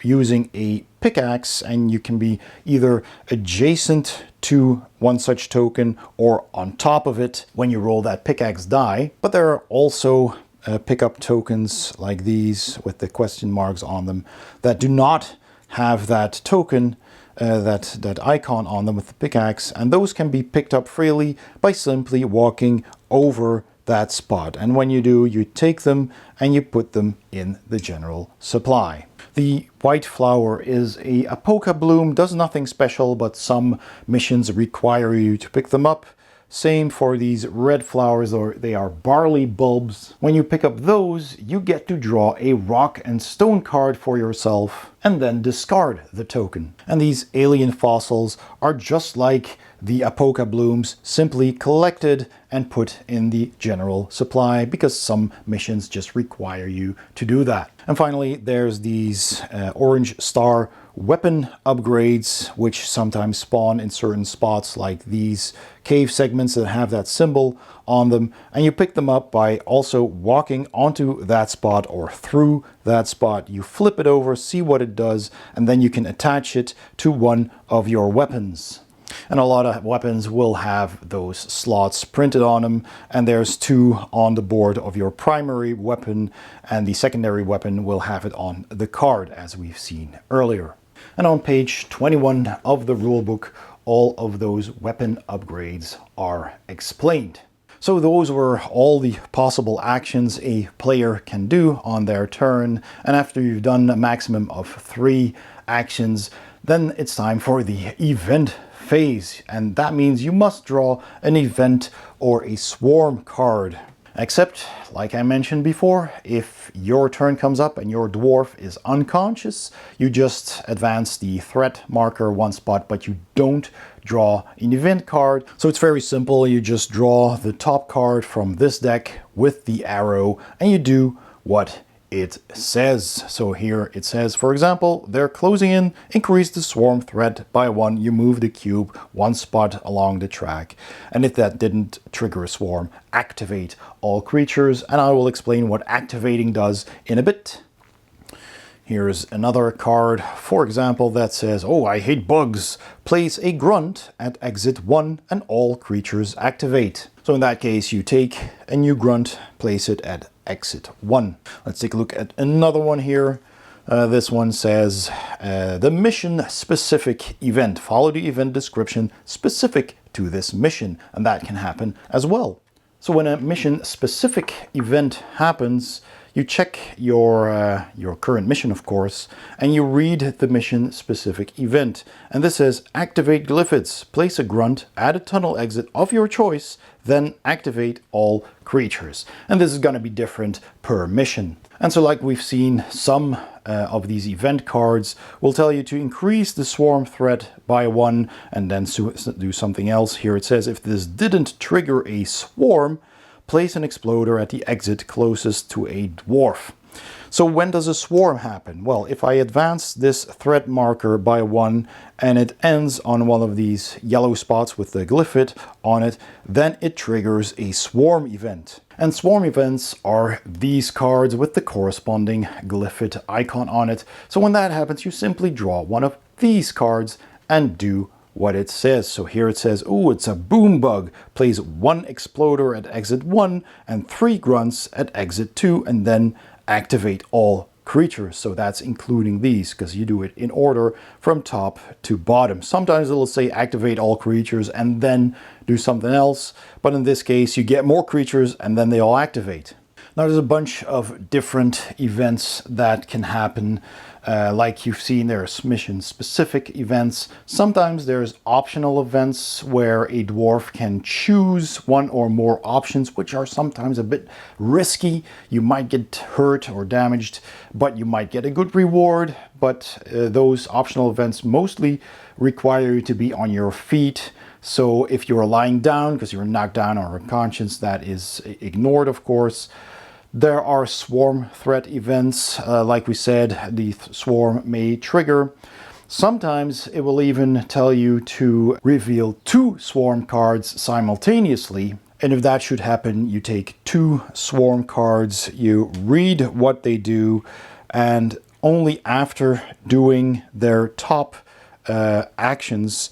using a pickaxe, and you can be either adjacent to one such token or on top of it when you roll that pickaxe die. But there are also pickup tokens like these with the question marks on them that do not have that token, that icon on them with the pickaxe, and those can be picked up freely by simply walking over that spot. And when you do, you take them and you put them in the general supply. The white flower is a apoca bloom, does nothing special, but some missions require you to pick them up. Same for these red flowers, or they are barley bulbs. When you pick up those, you get to draw a rock and stone card for yourself and then discard the token. And these alien fossils are just like the apoca blooms, simply collected and put in the general supply, because some missions just require you to do that. And finally, there's these orange star weapon upgrades, which sometimes spawn in certain spots, like these cave segments that have that symbol on them, and you pick them up by also walking onto that spot or through that spot. You flip it over, see what it does, and then you can attach it to one of your weapons. And a lot of weapons will have those slots printed on them, and there's 2 on the board of your primary weapon, and the secondary weapon will have it on the card, as we've seen earlier. And on page 21 of the rulebook, all of those weapon upgrades are explained. So those were all the possible actions a player can do on their turn, and after you've done a maximum of 3 actions, then it's time for the event phase, and that means you must draw an event or a swarm card. Except, like I mentioned before, if your turn comes up and your dwarf is unconscious, you just advance the threat marker 1 spot, but you don't draw an event card. So it's very simple. You just draw the top card from this deck with the arrow, and you do what it says. So here it says, for example, they're closing in, increase the swarm threat by 1. You move the cube 1 spot along the track. And if that didn't trigger a swarm, activate all creatures. And I will explain what activating does in a bit. Here's another card, for example, that says, oh, I hate bugs. Place a grunt at exit 1 and all creatures activate. So in that case, you take a new grunt, place it at exit 1. Let's take a look at another one here. This one says, the mission specific event. Follow the event description specific to this mission. And that can happen as well. So when a mission specific event happens, you check your current mission, of course, and you read the mission specific event. And this says activate glyphids, place a grunt at a tunnel exit of your choice, then activate all creatures. And this is going to be different per mission. And so like we've seen, some of these event cards will tell you to increase the swarm threat by 1 and then do something else. Here it says if this didn't trigger a swarm, place an exploder at the exit closest to a dwarf. So when does a swarm happen? Well, if I advance this threat marker by 1 and it ends on one of these yellow spots with the glyphid on it, then it triggers a swarm event. And swarm events are these cards with the corresponding glyphid icon on it. So when that happens, you simply draw one of these cards and do what it says. So here it says, oh, it's a boom bug. Place 1 exploder at exit 1 and 3 grunts at exit 2 and then activate all creatures. So that's including these because you do it in order from top to bottom. Sometimes it'll say activate all creatures and then do something else. But in this case, you get more creatures and then they all activate. Now there's a bunch of different events that can happen. Like you've seen, there's mission specific events. Sometimes there's optional events where a dwarf can choose 1 or more options, which are sometimes a bit risky. You might get hurt or damaged, but you might get a good reward. But those optional events mostly require you to be on your feet. So if you're lying down because you're knocked down or unconscious, that is ignored, of course. There are swarm threat events. Like we said, the swarm may trigger. Sometimes it will even tell you to reveal 2 swarm cards simultaneously. And if that should happen, you take 2 swarm cards, you read what they do, and only after doing their top actions,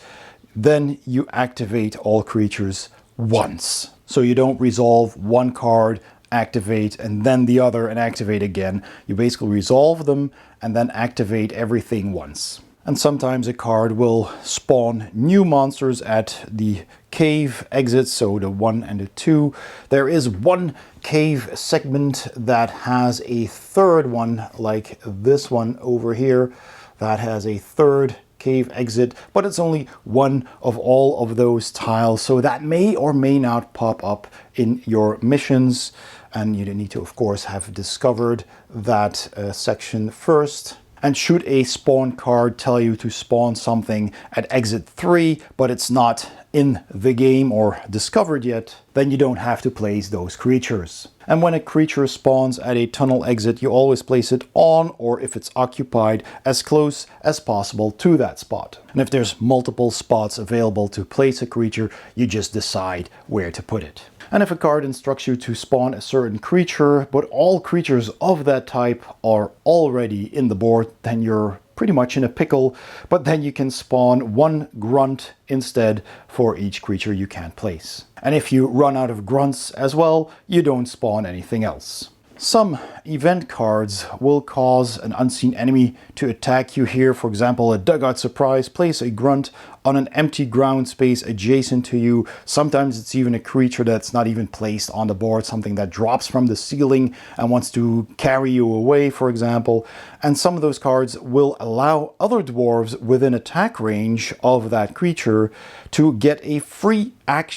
then you activate all creatures once. So you don't resolve 1 card, activate, and then the other and activate again. You basically resolve them and then activate everything once. And sometimes a card will spawn new monsters at the cave exits, so the 1 and the 2. There is 1 cave segment that has a 3rd one, like this one over here, that has a 3rd cave exit, but it's only 1 of all of those tiles, so that may or may not pop up in your missions. And you need to, of course, have discovered that section first. And should a spawn card tell you to spawn something at exit 3, but it's not in the game or discovered yet, then you don't have to place those creatures. And when a creature spawns at a tunnel exit, you always place it on, or if it's occupied, as close as possible to that spot. And if there's multiple spots available to place a creature, you just decide where to put it. And if a card instructs you to spawn a certain creature, but all creatures of that type are already in the board, then you're pretty much in a pickle, but then you can spawn one grunt instead for each creature you can't place. And if you run out of grunts as well, you don't spawn anything else. Some event cards will cause an unseen enemy to attack you here. For example, a dugout surprise, place a grunt on an empty ground space adjacent to you. Sometimes it's even a creature that's not even placed on the board, something that drops from the ceiling and wants to carry you away, for example. And some of those cards will allow other dwarves within attack range of that creature to get a free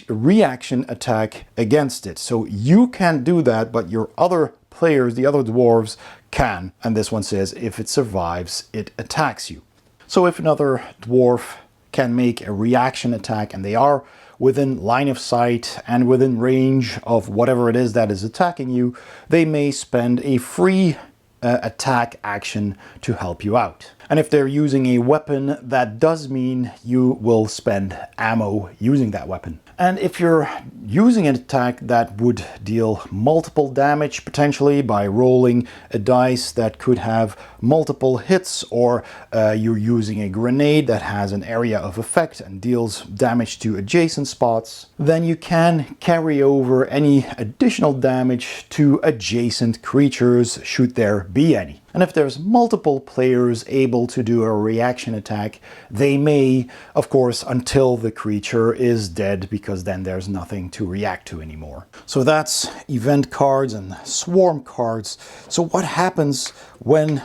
reaction attack against it. So you can't do that, but your other players, the other dwarves, can. And this one says if it survives, it attacks you. So if another dwarf can make a reaction attack and they are within line of sight and within range of whatever it is that is attacking you, they may spend a free attack action to help you out. And if they're using a weapon, that does mean you will spend ammo using that weapon. And if you're using an attack that would deal multiple damage potentially by rolling a dice that could have multiple hits, or you're using a grenade that has an area of effect and deals damage to adjacent spots, then you can carry over any additional damage to adjacent creatures should there be any. And if there's multiple players able to do a reaction attack, they may, of course, until the creature is dead, because then there's nothing to react to anymore. So that's event cards and swarm cards. So what happens when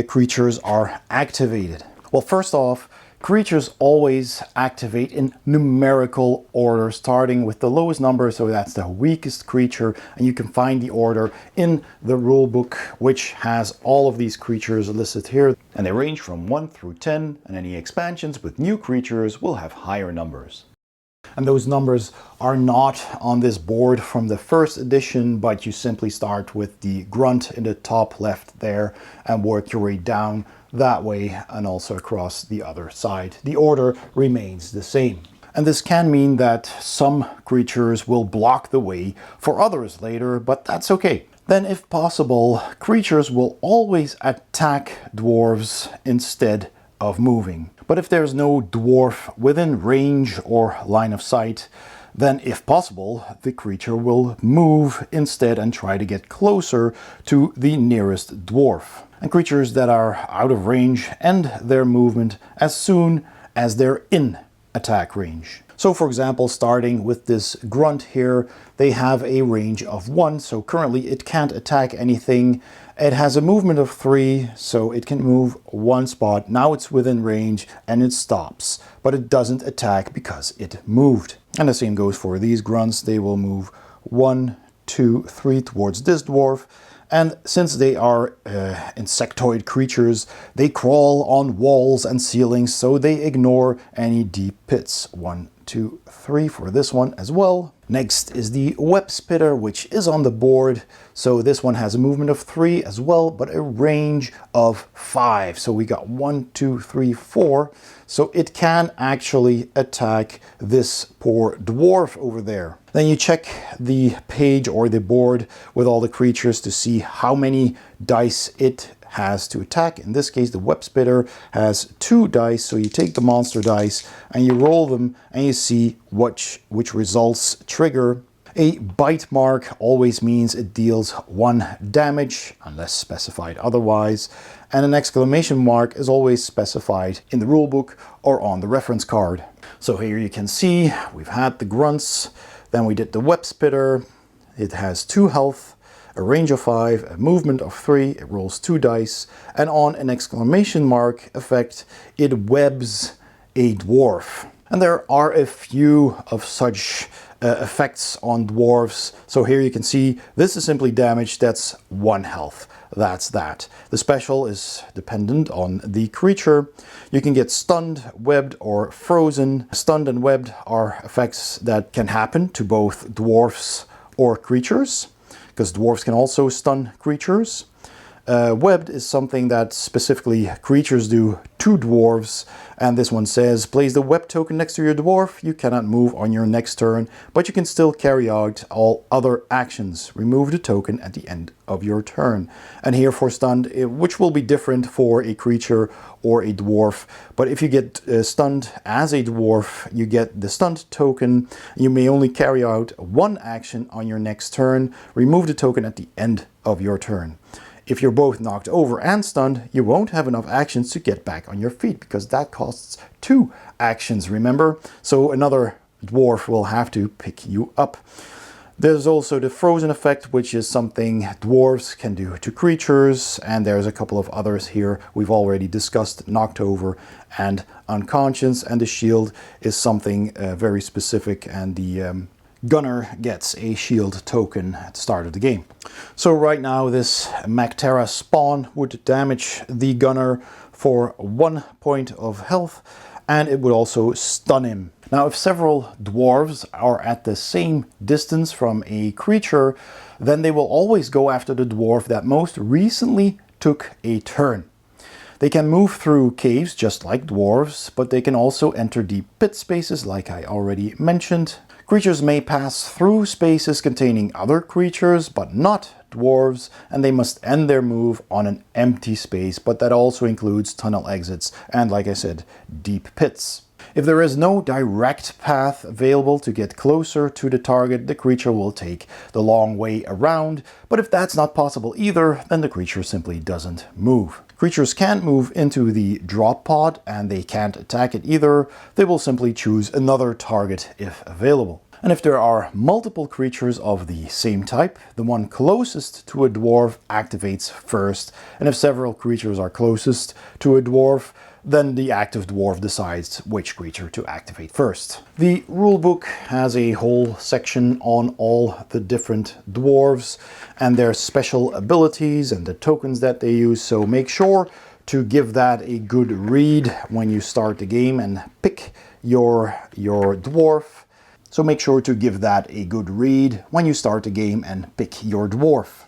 creatures are activated? Well, first off, creatures always activate in numerical order, starting with the lowest number, so that's the weakest creature, and you can find the order in the rulebook, which has all of these creatures listed here, and they range from 1 through 10, and any expansions with new creatures will have higher numbers. And those numbers are not on this board from the first edition, but you simply start with the grunt in the top left there and work your way down that way and also across the other side. The order remains the same. And this can mean that some creatures will block the way for others later, but that's okay. Then, if possible, creatures will always attack dwarves instead of moving. But if there's no dwarf within range or line of sight, then if possible, the creature will move instead and try to get closer to the nearest dwarf. And creatures that are out of range end their movement as soon as they're in attack range. So for example, starting with this grunt here, they have a range of 1, so currently it can't attack anything. It has a movement of 3, so it can move 1 spot. Now it's within range and it stops, but it doesn't attack because it moved. And the same goes for these grunts. They will move 1, 2, 3 towards this dwarf. And since they are insectoid creatures, they crawl on walls and ceilings, so they ignore any deep pits. 1, 2, 3 for this one as well. Next is the web spitter, which is on the board. So this one has a movement of 3 as well, but a range of 5. So we got 1, 2, 3, 4. So it can actually attack this poor dwarf over there. Then you check the page or the board with all the creatures to see how many dice it has to attack. In this case, the web spitter has 2 dice, so you take the monster dice and you roll them and you see which results trigger. A bite mark always means it deals 1 damage, unless specified otherwise, and an exclamation mark is always specified in the rulebook or on the reference card. So here you can see we've had the grunts, then we did the web spitter. It has 2 health, a range of 5, a movement of 3, it rolls 2 dice, and on an exclamation mark effect, it webs a dwarf. And there are a few of such effects on dwarves. So here you can see this is simply damage that's 1 health. That's that. The special is dependent on the creature. You can get stunned, webbed, or frozen. Stunned and webbed are effects that can happen to both dwarfs or creatures, because dwarves can also stun creatures. Webbed is something that specifically creatures do to 2 dwarves, and this one says, place the web token next to your dwarf. You cannot move on your next turn, but you can still carry out all other actions. Remove the token at the end of your turn. And here for stunned, which will be different for a creature or a dwarf, but if you get stunned as a dwarf, you get the stunned token. You may only carry out 1 action on your next turn. Remove the token at the end of your turn. If you're both knocked over and stunned, you won't have enough actions to get back on your feet, because that costs 2 actions, remember? So another dwarf will have to pick you up. There's also the frozen effect, which is something dwarves can do to creatures, and there's a couple of others here we've already discussed, knocked over and unconscious, and the shield is something very specific, and the gunner gets a shield token at the start of the game. So right now this Mactera spawn would damage the gunner for 1 point of health, and it would also stun him. Now if several dwarves are at the same distance from a creature, then they will always go after the dwarf that most recently took a turn. They can move through caves just like dwarves, but they can also enter deep pit spaces like I already mentioned. Creatures may pass through spaces containing other creatures, but not dwarves, and they must end their move on an empty space, but that also includes tunnel exits and, like I said, deep pits. If there is no direct path available to get closer to the target, the creature will take the long way around, but if that's not possible either, then the creature simply doesn't move. Creatures can't move into the drop pod, and they can't attack it either. They will simply choose another target if available. And if there are multiple creatures of the same type, the one closest to a dwarf activates first, and if several creatures are closest to a dwarf, then the active dwarf decides which creature to activate first. The rulebook has a whole section on all the different dwarves and their special abilities and the tokens that they use, so make sure to give that a good read when you start the game and pick your dwarf. So make sure to give that a good read when you start the game and pick your dwarf.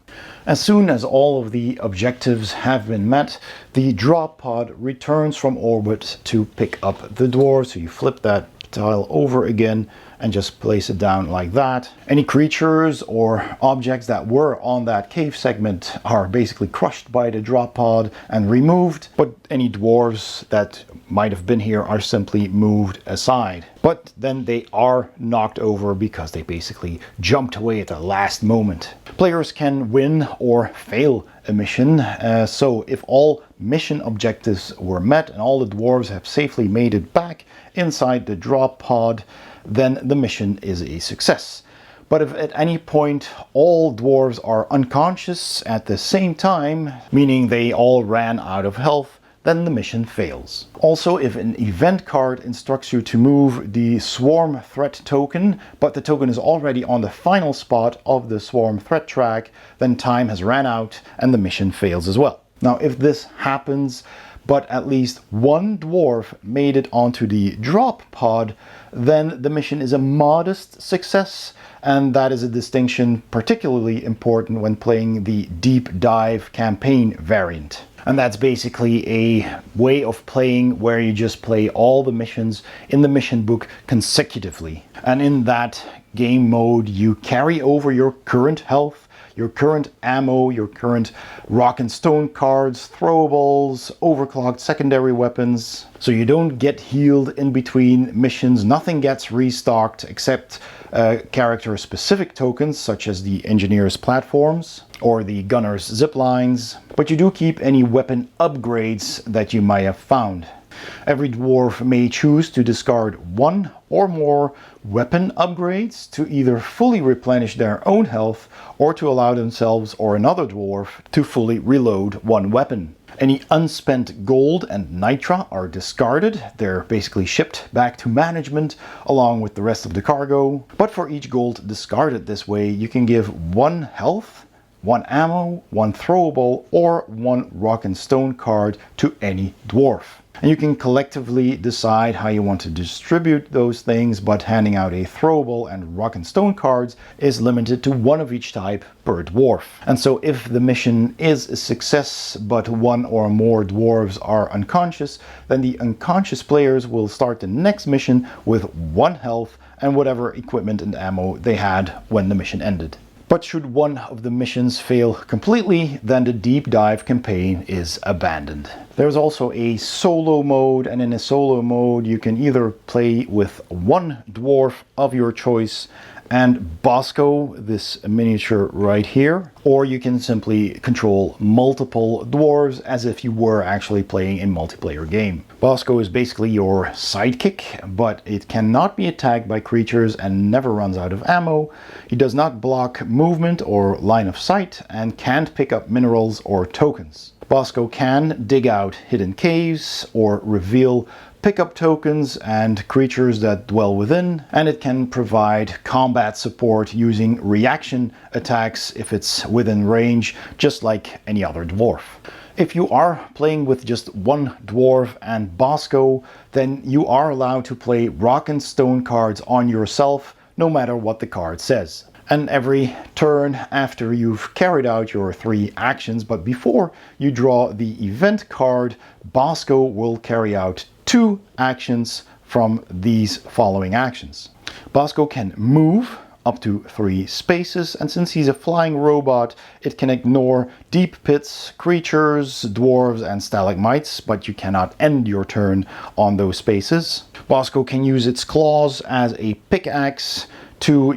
As soon as all of the objectives have been met, the drop pod returns from orbit to pick up the dwarf. So you flip that tile over again and just place it down like that. Any creatures or objects that were on that cave segment are basically crushed by the drop pod and removed, but any dwarves that might have been here are simply moved aside. But then they are knocked over because they basically jumped away at the last moment. Players can win or fail a mission, so if all mission objectives were met and all the dwarves have safely made it back inside the drop pod, then the mission is a success. But if at any point all dwarves are unconscious at the same time, meaning they all ran out of health, then the mission fails. Also, if an event card instructs you to move the swarm threat token, but the token is already on the final spot of the swarm threat track, then time has ran out and the mission fails as well. Now, if this happens, but at least one dwarf made it onto the drop pod, then the mission is a modest success, and that is a distinction particularly important when playing the deep dive campaign variant. And that's basically a way of playing where you just play all the missions in the mission book consecutively. And in that game mode, you carry over your current health, your current ammo, your current rock and stone cards, throwables, overclocked secondary weapons. So you don't get healed in between missions. Nothing gets restocked except character specific tokens such as the engineer's platforms or the gunner's zip lines. But you do keep any weapon upgrades that you might have found. Every dwarf may choose to discard one or more weapon upgrades to either fully replenish their own health or to allow themselves or another dwarf to fully reload one weapon. Any unspent gold and nitra are discarded. They're basically shipped back to management along with the rest of the cargo. But for each gold discarded this way, you can give one health, one ammo, one throwable, or one rock and stone card to any dwarf. And you can collectively decide how you want to distribute those things, but handing out a throwable and rock and stone cards is limited to one of each type per dwarf. And so if the mission is a success, but one or more dwarves are unconscious, then the unconscious players will start the next mission with 1 health and whatever equipment and ammo they had when the mission ended. But should one of the missions fail completely, then the deep dive campaign is abandoned. There's also a solo mode, and in a solo mode you can either play with 1 dwarf of your choice and Bosco, this miniature right here, or you can simply control multiple dwarves as if you were actually playing a multiplayer game. Bosco is basically your sidekick, but it cannot be attacked by creatures and never runs out of ammo. He does not block movement or line of sight and can't pick up minerals or tokens. Bosco can dig out hidden caves or reveal pickup tokens and creatures that dwell within, and it can provide combat support using reaction attacks if it's within range, just like any other dwarf. If you are playing with just 1 dwarf and Bosco, then you are allowed to play rock and stone cards on yourself, no matter what the card says. And every turn after you've carried out your 3 actions, but before you draw the event card, Bosco will carry out 2 actions from these following actions. Bosco can move up to 3 spaces, and since he's a flying robot, it can ignore deep pits, creatures, dwarves and stalagmites, but you cannot end your turn on those spaces. Bosco can use its claws as a pickaxe to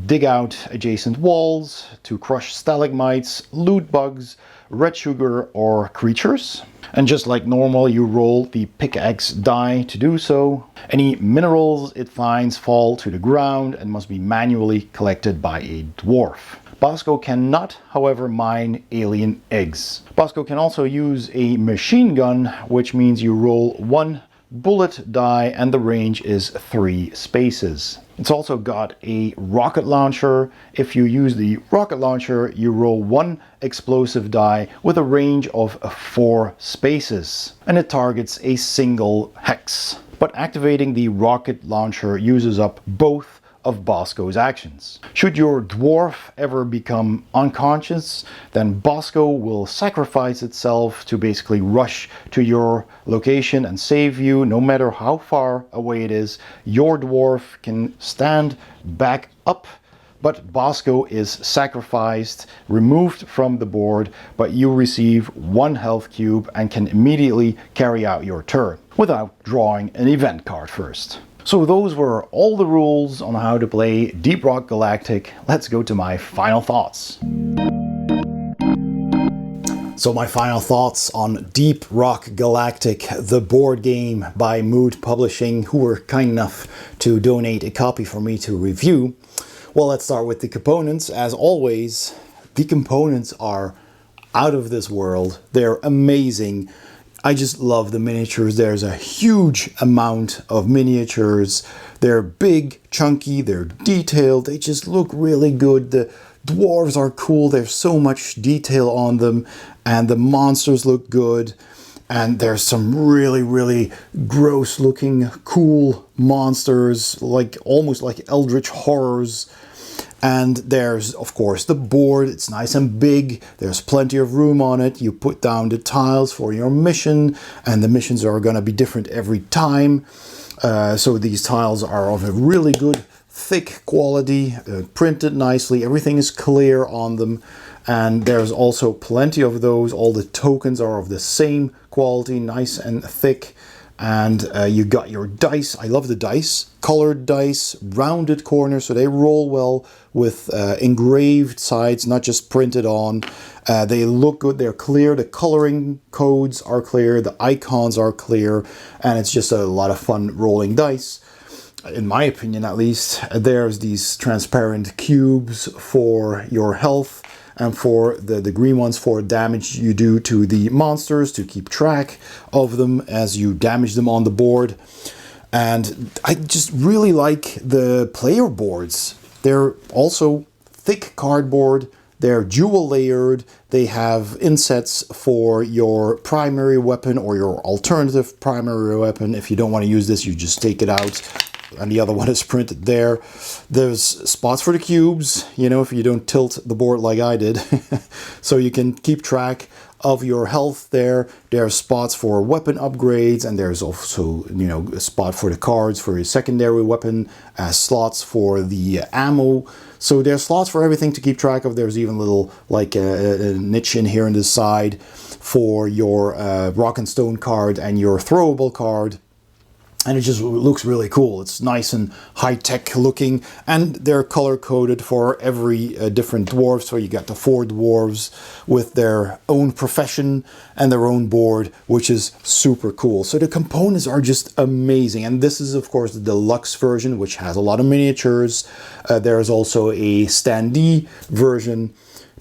dig out adjacent walls, to crush stalagmites, loot bugs, red sugar or creatures. And just like normal, you roll the pickaxe die to do so. Any minerals it finds fall to the ground and must be manually collected by a dwarf. Bosco cannot, however, mine alien eggs. Bosco can also use a machine gun, which means you roll 1 bullet die and the range is 3 spaces. It's also got a rocket launcher. If you use the rocket launcher, you roll 1 explosive die with a range of 4 spaces, and it targets a single hex. But activating the rocket launcher uses up both of Bosco's actions. Should your dwarf ever become unconscious, then Bosco will sacrifice itself to basically rush to your location and save you, no matter how far away it is. Your dwarf can stand back up, but Bosco is sacrificed, removed from the board, but you receive 1 health cube and can immediately carry out your turn without drawing an event card first. So those were all the rules on how to play Deep Rock Galactic. Let's go to my final thoughts. So my final thoughts on Deep Rock Galactic, the board game by Mood Publishing, who were kind enough to donate a copy for me to review. Well, let's start with the components. As always, the components are out of this world. They're amazing. I just love the miniatures. There's a huge amount of miniatures. They're big, chunky, they're detailed. They just look really good. The dwarves are cool. There's so much detail on them, and the monsters look good. And there's some really, really gross looking cool monsters, like almost like eldritch horrors. And there's, of course, the board. It's nice and big. There's plenty of room on it. You put down the tiles for your mission, and the missions are going to be different every time. So these tiles are of a really good, thick quality, printed nicely. Everything is clear on them. And there's also plenty of those. All the tokens are of the same quality, nice and thick. And you got your dice. I love the dice. Colored dice, rounded corners, so they roll well with engraved sides, not just printed on. They look good, they're clear, the coloring codes are clear, the icons are clear, and it's just a lot of fun rolling dice. In my opinion, at least. There's these transparent cubes for your health, and for the green ones for damage you do to the monsters, to keep track of them as you damage them on the board. And I just really like the player boards. They're also thick cardboard. They're dual layered. They have insets for your primary weapon or your alternative primary weapon. If you don't want to use this, you just take it out. And the other one is printed there. There's spots for the cubes, you know, if you don't tilt the board like I did. So you can keep track of your health there. There are spots for weapon upgrades, and there's also, you know, a spot for the cards for your secondary weapon, slots for the ammo. So there's slots for everything to keep track of. There's even a little, like a niche in here on the side for your rock and stone card and your throwable card. And it just looks really cool. It's nice and high-tech looking, and they're color-coded for every different dwarf. So you got the 4 dwarves with their own profession and their own board, which is super cool. So the components are just amazing. And this is, of course, the deluxe version, which has a lot of miniatures. There's also a standee version.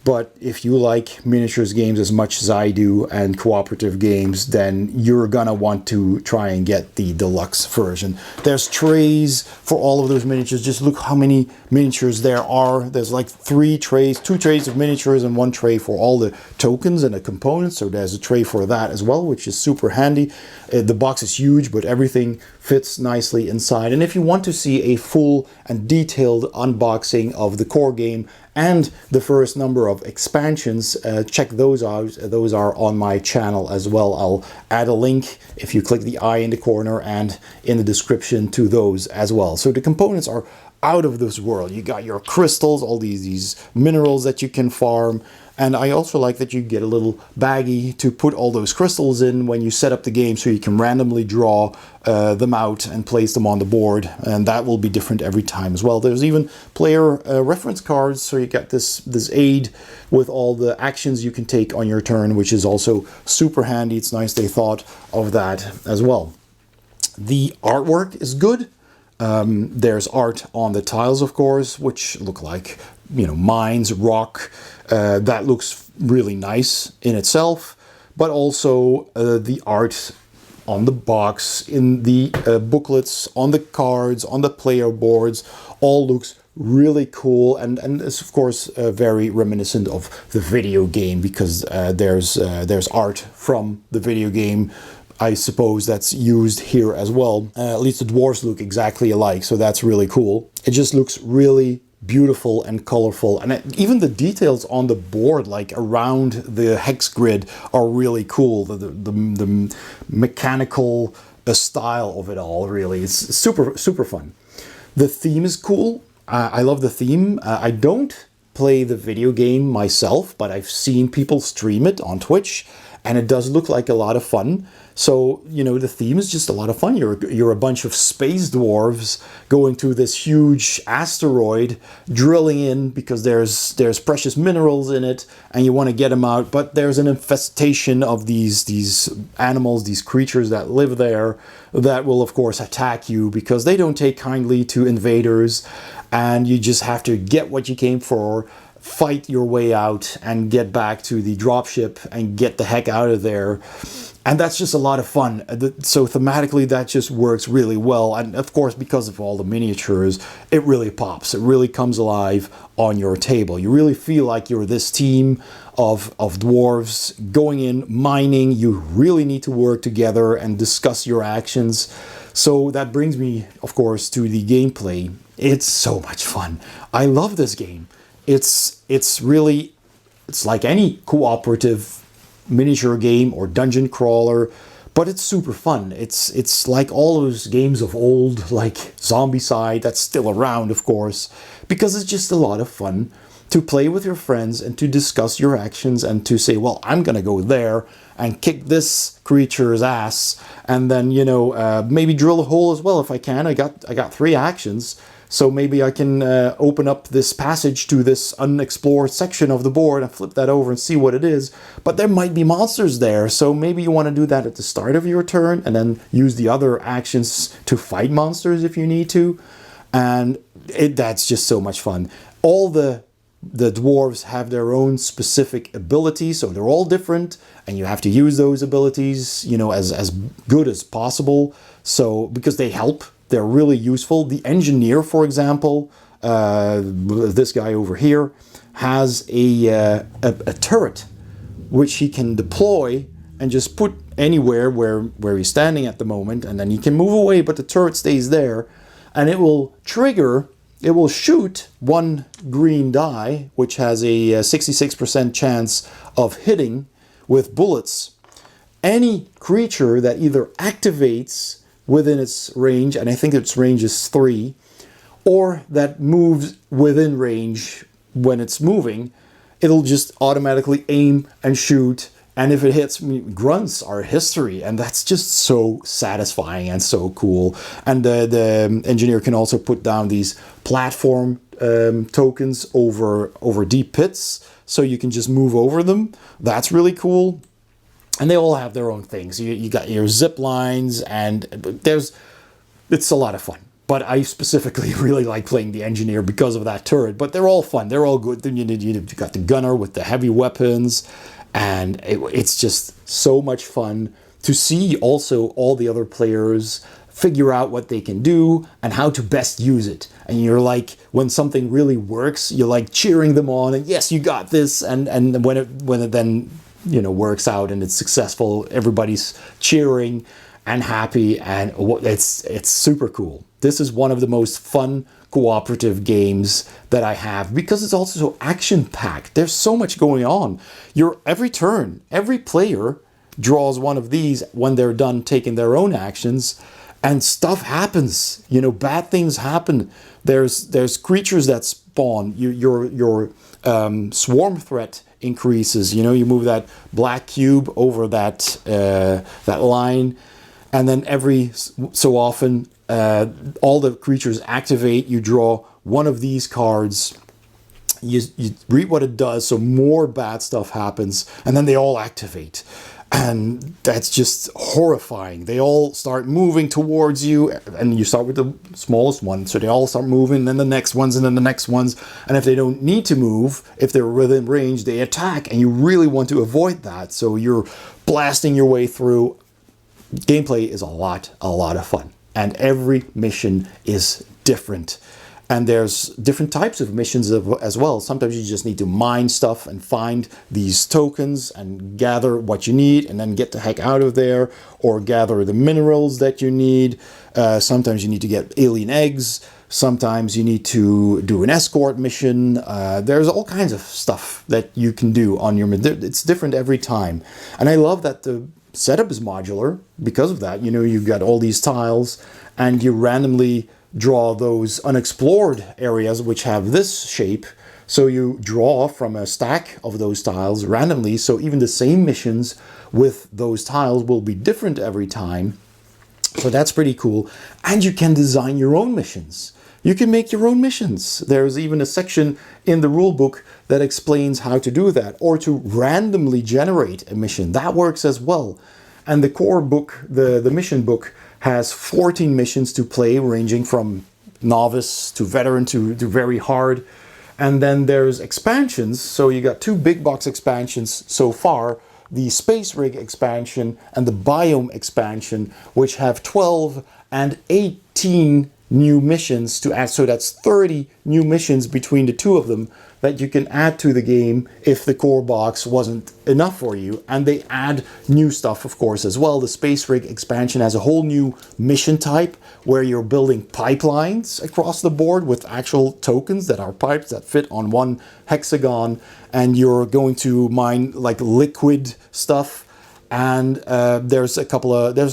But if you like miniatures games as much as I do and cooperative games, then you're gonna want to try and get the deluxe version. There's trays for all of those miniatures. Just look how many miniatures there are. There's like 3 trays, 2 trays of miniatures and 1 tray for all the tokens and the components. So there's a tray for that as well, which is super handy. The box is huge, but everything fits nicely inside. And if you want to see a full and detailed unboxing of the core game and the first number of expansions, check those out. Those are on my channel as well. I'll add a link if you click the eye in the corner and in the description to those as well. So the components are out of this world. You got your crystals, all these minerals that you can farm. And I also like that you get a little baggie to put all those crystals in when you set up the game, so you can randomly draw them out and place them on the board, and that will be different every time as well. There's even player reference cards, so you get this aid with all the actions you can take on your turn, which is also super handy. It's nice they thought of that as well. The artwork is good. There's art on the tiles, of course, which look like, you know, mines, rock. That looks really nice in itself, but also the art on the box, in the booklets, on the cards, on the player boards, all looks really cool, and it's of course very reminiscent of the video game, because there's art from the video game. I suppose that's used here as well. At least the dwarves look exactly alike, so that's really cool. It just looks really beautiful and colorful, and even the details on the board, like around the hex grid, are really cool. The mechanical style of it all, really, it's super fun. The theme is cool. I love the theme. I don't play the video game myself, but I've seen people stream it on Twitch, and it does look like a lot of fun. So, you know, the theme is just a lot of fun. You're a bunch of space dwarves going through this huge asteroid, drilling in because there's precious minerals in it, and you want to get them out. But there's an infestation of these animals, these creatures that live there, that will of course attack you because they don't take kindly to invaders, and you just have to get what you came for, fight your way out, and get back to the dropship and get the heck out of there. And that's just a lot of fun. So thematically, that just works really well. And of course, because of all the miniatures, it really pops. It really comes alive on your table. You really feel like you're this team of dwarves going in, mining. You really need to work together and discuss your actions. So that brings me, of course, to the gameplay. It's so much fun. I love this game. It's like any cooperative miniature game or dungeon crawler, but it's super fun. It's like all those games of old, like Zombicide, that's still around, of course, because it's just a lot of fun to play with your friends and to discuss your actions and to say, well, I'm gonna go there and kick this creature's ass, and then, you know, maybe drill a hole as well if I can. I got 3 actions. So maybe I can open up this passage to this unexplored section of the board and flip that over and see what it is. But there might be monsters there, so maybe you want to do that at the start of your turn and then use the other actions to fight monsters if you need to. And that's just so much fun. All the dwarves have their own specific abilities, so they're all different, and you have to use those abilities, you know, as good as possible. So because they help. They're really useful. The engineer, for example, this guy over here, has a turret which he can deploy and just put anywhere where he's standing at the moment, and then he can move away, but the turret stays there, and it will trigger, it will shoot one green die, which has a 66% chance of hitting with bullets any creature that either activates within its range, and I think its range is 3, or that moves within range when it's moving. It'll just automatically aim and shoot, and if it hits, grunts are history, and that's just so satisfying and so cool. And the engineer can also put down these platform tokens over deep pits, so you can just move over them. That's really cool. And they all have their own things. You got your zip lines, and it's a lot of fun. But I specifically really like playing the engineer because of that turret. But they're all fun. They're all good. Then you got the gunner with the heavy weapons. And it's just so much fun to see also all the other players figure out what they can do and how to best use it. And you're like, when something really works, you're like cheering them on. And yes, you got this. And when it then, you know, works out and it's successful, everybody's cheering and happy. And it's super cool. This is one of the most fun cooperative games that I have because it's also so action-packed. There's so much going on. Every turn, every player draws one of these when they're done taking their own actions, and stuff happens. You know, bad things happen. There's creatures that spawn. Your swarm threat increases. You know, you move that black cube over that line, and then every so often all the creatures activate. You draw one of these cards, you read what it does, so more bad stuff happens, and then they all activate. And that's just horrifying. They all start moving towards you, and you start with the smallest one, so they all start moving, then the next ones, and then the next ones. And if they don't need to move, if they're within range, they attack, and you really want to avoid that. So you're blasting your way through. Gameplay is a lot of fun. And every mission is different. And there's different types of missions as well. Sometimes you just need to mine stuff and find these tokens and gather what you need and then get the heck out of there, or gather the minerals that you need. Sometimes you need to get alien eggs. Sometimes you need to do an escort mission. There's all kinds of stuff that you can do on your mission. It's different every time. And I love that the setup is modular because of that. You know, you've got all these tiles, and you randomly draw those unexplored areas which have this shape. So you draw from a stack of those tiles randomly. So even the same missions with those tiles will be different every time. So that's pretty cool. And you can design your own missions. You can make your own missions. There's even a section in the rule book that explains how to do that, or to randomly generate a mission. That works as well. And the core book, the mission book, has 14 missions to play, ranging from novice to veteran to very hard. And then there's expansions. So you got 2 big box expansions so far, the Space Rig expansion and the Biome expansion, which have 12 and 18 new missions to add. So that's 30 new missions between the 2 of them that you can add to the game if the core box wasn't enough for you. And they add new stuff, of course, as well. The Space Rig expansion has a whole new mission type where you're building pipelines across the board with actual tokens that are pipes that fit on one hexagon, and you're going to mine like liquid stuff. And there's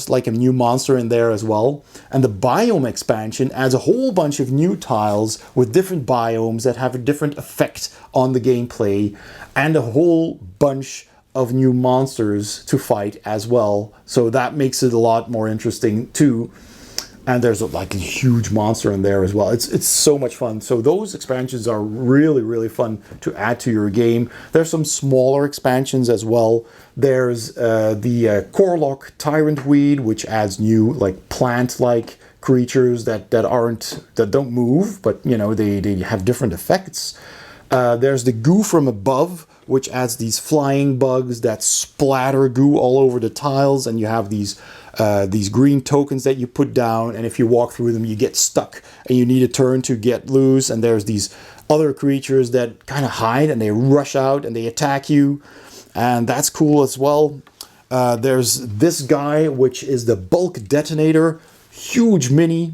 like a new monster in there as well. And the Biome expansion adds a whole bunch of new tiles with different biomes that have a different effect on the gameplay, and a whole bunch of new monsters to fight as well. So that makes it a lot more interesting too. And there's like a huge monster in there as well. It's so much fun. So those expansions are really fun to add to your game. There's some smaller expansions as well. There's the Corlock Tyrant Weed, which adds new like plant-like creatures that don't move, but you know they have different effects. There's the Goo from Above, which adds these flying bugs that splatter goo all over the tiles, and you have these green tokens that you put down, and if you walk through them you get stuck and you need a turn to get loose, and there's these other creatures that kind of hide and they rush out and they attack you, and that's cool as well. There's this guy, which is the bulk detonator, huge mini.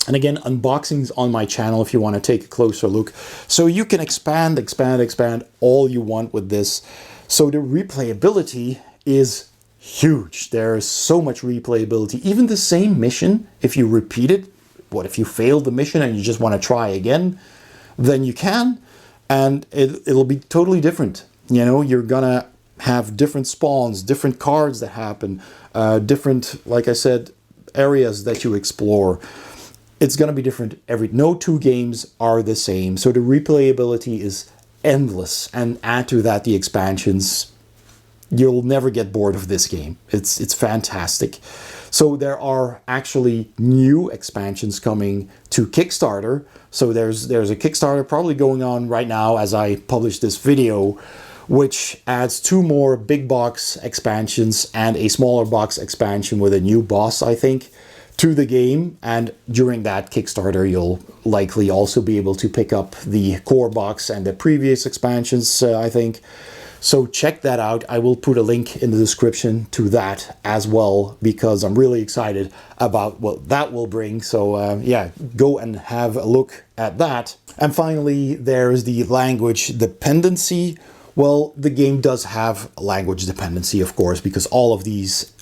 And again, unboxings on my channel if you want to take a closer look. So you can expand all you want with this. So the replayability is huge. There's so much replayability. Even the same mission, if you repeat it, what if you failed the mission and you just want to try again, then you can, and it'll be totally different. You know, you're gonna have different spawns, different cards that happen, different, like I said, areas that you explore. It's going to be different. No two games are the same. So the replayability is endless. And add to that the expansions. You'll never get bored of this game. It's fantastic. So there are actually new expansions coming to Kickstarter. So there's a Kickstarter probably going on right now as I publish this video, which adds 2 more big box expansions and a smaller box expansion with a new boss, I think, to the game. And during that Kickstarter you'll likely also be able to pick up the core box and the previous expansions, I think. So check that out. I will put a link in the description to that as well, because I'm really excited about what that will bring. So yeah, go and have a look at that. And finally, there's the language dependency. Well, the game does have language dependency, of course, because all of these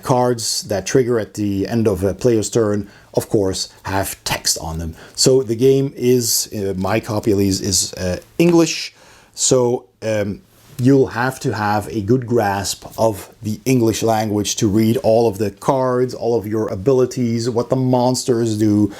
cards that trigger at the end of a player's turn, of course, have text on them. So the game is, my copy at least, is English. So you'll have to have a good grasp of the English language to read all of the cards, all of your abilities, what the monsters do,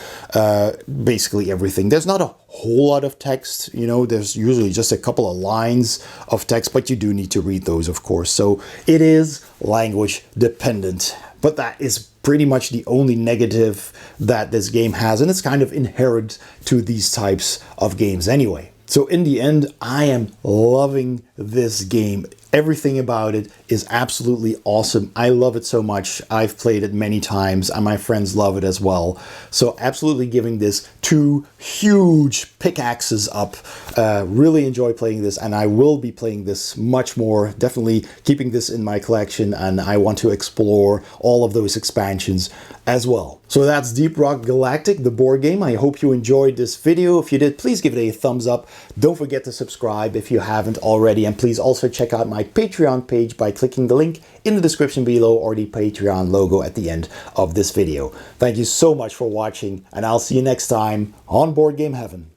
basically everything. There's not a whole lot of text, you know, there's usually just a couple of lines of text, but you do need to read those, of course. So it is language dependent, but that is pretty much the only negative that this game has, and it's kind of inherent to these types of games anyway. So in the end, I am loving this game. Everything about it is absolutely awesome. I love it so much. I've played it many times and my friends love it as well. So absolutely giving this 2 huge pickaxes up. Really enjoy playing this, and I will be playing this much more. Definitely keeping this in my collection, and I want to explore all of those expansions as well. So that's Deep Rock Galactic, the board game. I hope you enjoyed this video. If you did, please give it a thumbs up. Don't forget to subscribe if you haven't already, and please also check out my Patreon page by clicking the link in the description below or the Patreon logo at the end of this video. Thank you so much for watching, and I'll see you next time on Board Game Heaven.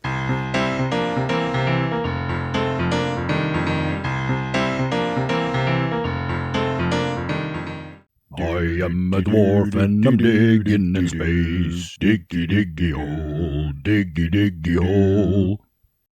I am a dwarf and I'm digging in space. Diggy diggy hole, diggy diggy hole.